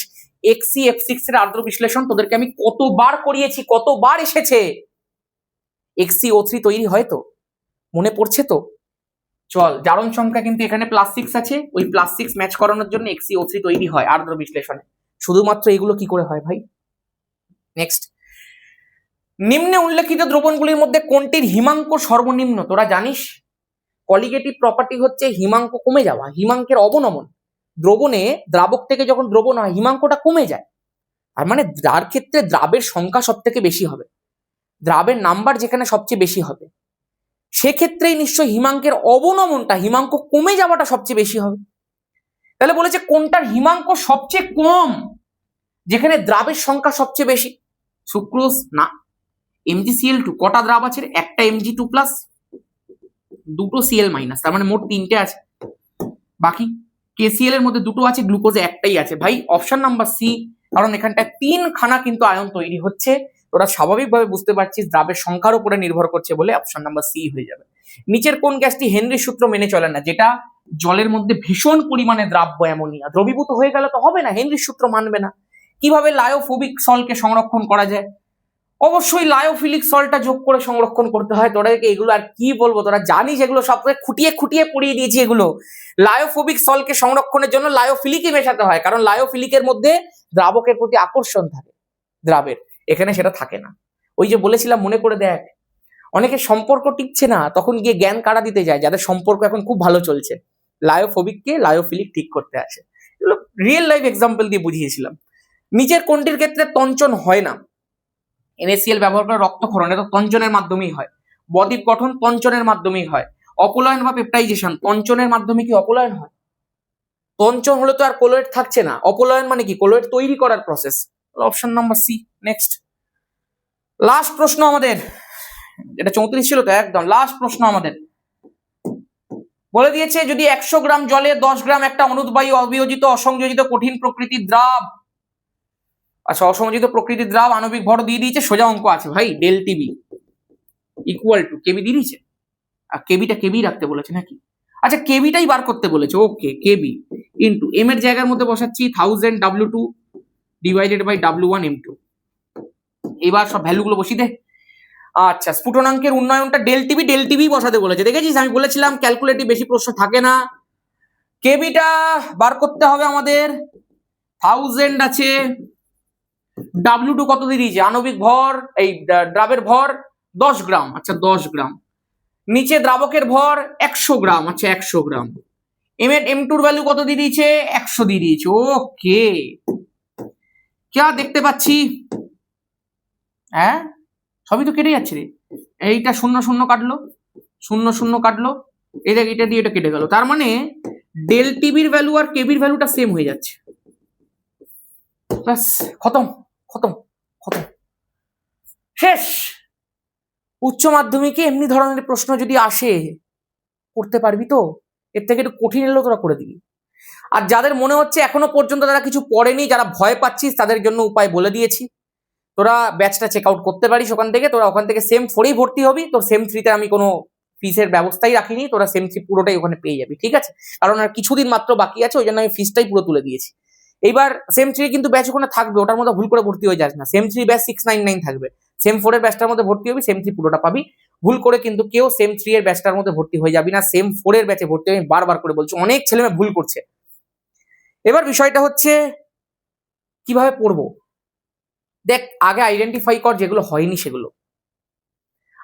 Speaker 1: XCF6 এর আর্দ্র বিশ্লেষণ তোদেরকে আমি কতবার করিয়েছি, কতবার এসেছে। XCO3 তৈরি হয় তো, মনে পড়ছে তো? চল, জারণ সংখ্যা কিন্তু এখানে +6 আছে, ওই +6 ম্যাচ করানোর জন্য XCO3 তৈরি হয় আর্দ্র বিশ্লেষণে। শুধুমাত্র এগুলো কি করে হয় ভাই? নেক্সট, নিম্নে উল্লেখিত দ্রবণগুলির মধ্যে কোনটির হিমাঙ্ক সর্বনিম্ন? তোরা জানিস কলিগেটিভ প্রপার্টি হচ্ছে হিমাঙ্ক কমে যাওয়া, হিমাঙ্কের অবনমন। দ্রবণে দ্রাবক থেকে যখন দ্রবণ হয় হিমাঙ্কটা কমে যায়, আর মানে যার ক্ষেত্রে দ্রাবের সংখ্যা সব থেকে বেশি হবে, দ্রাবের নাম্বার যেখানে সবচেয়ে বেশি হবে, সেক্ষেত্রেই নিশ্চয়ই হিমাঙ্কের অবনমনটা, হিমাঙ্ক কমে যাওয়াটা সবচেয়ে বেশি হবে। তাহলে বলেছে কোনটার হিমাঙ্ক সবচেয়ে কম, যেখানে দ্রাবের সংখ্যা সবচেয়ে বেশি? সুক্রোজ না। MgCl2 কটা দ্রাব আছে? একটা Mg2+, দুটো Cl-, তার মানে মোট 3টে আছে। বাকি KCl এর মধ্যে দুটো আছে, গ্লুকোজে একটাই আছে। ভাই অপশন নাম্বার সি, কারণ এখানটা 3খানা কিন্তু আয়ন তৈরি হচ্ছে। তোরা স্বাভাবিকভাবে বুঝতে পারছিস দ্রাবের সংখ্যার উপরে নির্ভর করছে বলে অপশন নাম্বার সি হয়ে যাবে। নিচের কোন গ্যাসটি হেনরির সূত্র মেনে চলে না? যেটা জলের মধ্যে ভীষণ পরিমাণে দ্রাব্য অ্যামোনিয়া, দ্রবীভূত হয়ে গেলে তো হবে না, হেনরির সূত্র মানবে না। কিভাবে লায়োফোবিক সল্টকে সংরক্ষণ করা যায়? অবশ্যই লায়োফিলিক সল্টটা যোগ করে সংরক্ষণ করতে হয়। তোদেরকে এগুলো আর কি বলবো, তোরা জানিস এগুলো সব খুঁটিয়ে খুঁটিয়ে পড়িয়ে দিয়েছি এগুলো। লায়োফোবিক সল্টকে সংরক্ষণের জন্য লায়োফিলিকই মেশাতে হয়, কারণ লায়োফিলিকের মধ্যে দ্রাবকের প্রতি আকর্ষণ থাকে দ্রাবের, এখানে সেটা থাকে না। ওই যে বলেছিলাম, মনে করে দেখ, অনেকে সম্পর্ক টিকছে না, তখন গিয়ে জ্ঞান কারা দিতে যায়? যাদের সম্পর্ক এখন খুব ভালো চলছে, লায়োফোবিককে লায়োফিলিক ঠিক করতে আসে। এগুলো রিয়েল লাইফ এক্সাম্পল দিয়ে বুঝিয়েছিলাম। নিচের কোনটির ক্ষেত্রে তঞ্চন হয় না? NaCl ব্যবহার করে রক্তক্ষরণ, এটা তঞ্চনের মাধ্যমেই হয়। বদ্বীপ গঠন তঞ্চনের মাধ্যমেই হয়। অপলয়ন বা পেপটাইজেশন তঞ্চনের মাধ্যমে কি অপলয়ন হয়? তঞ্চন হলে তো আর কোলয়েড থাকছে না, অপলয়ন মানে কি? কোলয়েড তৈরি করার process. Option number C. Next, last প্রশ্ন আমাদের, এটা 34 ছিল তো, একদম লাস্ট প্রশ্ন আমাদের। বলে দিয়েছে যদি 100 গ্রাম জলে 10 গ্রাম একটা অনুদ্বায়ী অবিয়োজিত অসংযোজিত কঠিন প্রকৃতির দ্রাব, আচ্ছা অসংযোজিত প্রকৃতির দ্রাব আণবিক ভর দিয়ে দিয়েছে, সোজা অঙ্ক আছে ভাই, ডেল টিবি ইকুয়াল টু কেবি দিয়ে দিয়েছে, আর কেবিটা কেবি রাখতে বলেছে নাকি? আচ্ছা কেবিটাই বার করতে বলেছে, ওকে, কেবি ইন্টু এম এর জায়গার মধ্যে বসাচ্ছি 1000 W2 divided by W1 M2। এবার সব ভ্যালুগুলো বসিয়ে দে। আচ্ছা, স্ফুটনাঙ্কের উন্নয়নটা ডেল টিবি বসাতে বলেছে, দেখেছিস আমি বলেছিলাম ক্যালকুলেটিভ বেশি প্রশ্ন থাকে না। কেবিটা বার করতে হবে আমাদের, 1000 আছে, W2 কত দিয়ে দিয়েছে? আণবিক ভর, এই দ্রাবের ভর 10 গ্রাম, আচ্ছা 10 গ্রাম। নিচে দ্রাবকের ভর 100 গ্রাম, আচ্ছা 100 গ্রাম। M2 ভ্যালু কত দিয়ে দিয়েছে? 100 দিয়ে দিয়েছে। ওকে, क्या দেখতে পাচ্ছি? হ্যাঁ সবই তো কেটে যাচ্ছে রে, এইটা 0 0 কাটলো, 0 0 কাটলো, এটা দিয়ে এটা কেটে গেল, তার মানে ডেল টিবির ভ্যালু আর কেবির ভ্যালুটা সেম হয়ে যাচ্ছে। ব্যাস, খতম খতম খতম, শেষ। উচ্চ মাধ্যমিকে এমনি ধরনের প্রশ্ন যদি আসে করতে পারবি তো? এর থেকে একটু কঠিন এলেও তোরা করে দিবি। আর যাদের মনে হচ্ছে এখনো পর্যন্ত তারা কিছু পড়েনি, যারা ভয় পাচ্ছিস, তাদের জন্য উপায় বলে দিয়েছি। তোরা ব্যাচটা চেক আউট করতে পারিস ওখান থেকে, তোরা ওখান থেকে সেম 4এই ভর্তি হবি। তোর সেম 3তে আমি কোনো ফিসের ব্যবস্থাই রাখিনি, তোরা সেম 3 পুরোটাই ওখানে পেয়ে যাবি, ঠিক আছে? কারণ আর কিছুদিন মাত্র বাকি আছে, ওই জন্য আমি ফিসটাই পুরো তুলে দিয়েছি। এইবার সেম 3 কিন্তু ব্যাচ ওখানে থাকবে, ওটার মধ্যে ভুল করে ভর্তি হয়ে যাস না। সেম 3 ব্যাচ 699 থাকবে, সেম 4 এর ব্যাচটার মধ্যে ভর্তি হবি, সেম 3 পুরোটা পাবি। ভুল করে কিন্তু কেউ সেম 3 এর ব্যাচটার মধ্যে ভর্তি হয়ে যাবি না, সেম 4 এর ব্যাচে ভর্তি হয়ে, আমি বারবার করে বলছি, অনেক ছেলেমেয়ে ভুল করছে। এবার বিষয়টা হচ্ছে কিভাবে পড়বো। দেখ, আগে আইডেন্টিফাই কর যেগুলো হয়নি সেগুলো।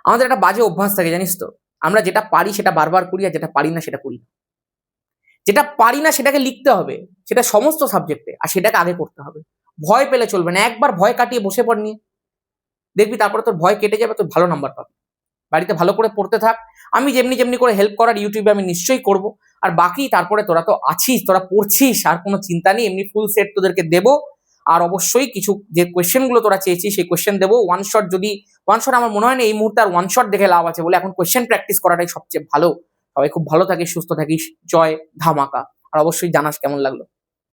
Speaker 1: আমাদের একটা বাজে অভ্যাস থাকে জানিস তো, আমরা যেটা পারি সেটা বারবার করি, আর যেটা পারি না সেটা করি না। যেটা পারি না সেটাকে লিখতে হবে, সেটা সমস্ত সাবজেক্টে, আর সেটাকে আগে করতে হবে। ভয় পেলে চলবে না, একবার ভয় কাটিয়ে বসে পড় নিয়ে, দেখবি তারপরে তোর ভয় কেটে যাবে, তোর ভালো নাম্বার পাবি। বাড়িতে ভালো করে পড়তে থাক, আমি যেমনি যেমনি করে হেল্প করার ইউটিউবে আমি নিশ্চয়ই করব। আর বাকি তারপরে তোরা তো আছিস, তোরা পড়ছিস, আর কোনো চিন্তা নেই, এমনি ফুল সেট তোদেরকে দেবো। আর অবশ্যই কিছু যে কোয়েশ্চেন গুলো তোরা চেয়েছিস সেই কোয়েশ্চেন দেবো। ওয়ান শট, যদি ওয়ান শট আমার মনে হয় না এই মুহূর্তে আর ওয়ান শট দেখে লাভ আছে, বলে এখন কোয়েশ্চেন প্র্যাকটিস করাটাই সবচেয়ে ভালো। সবাই খুব ভালো থাকিস, সুস্থ থাকিস, জয় ধামাকা। আর অবশ্যই জানাস কেমন লাগলো।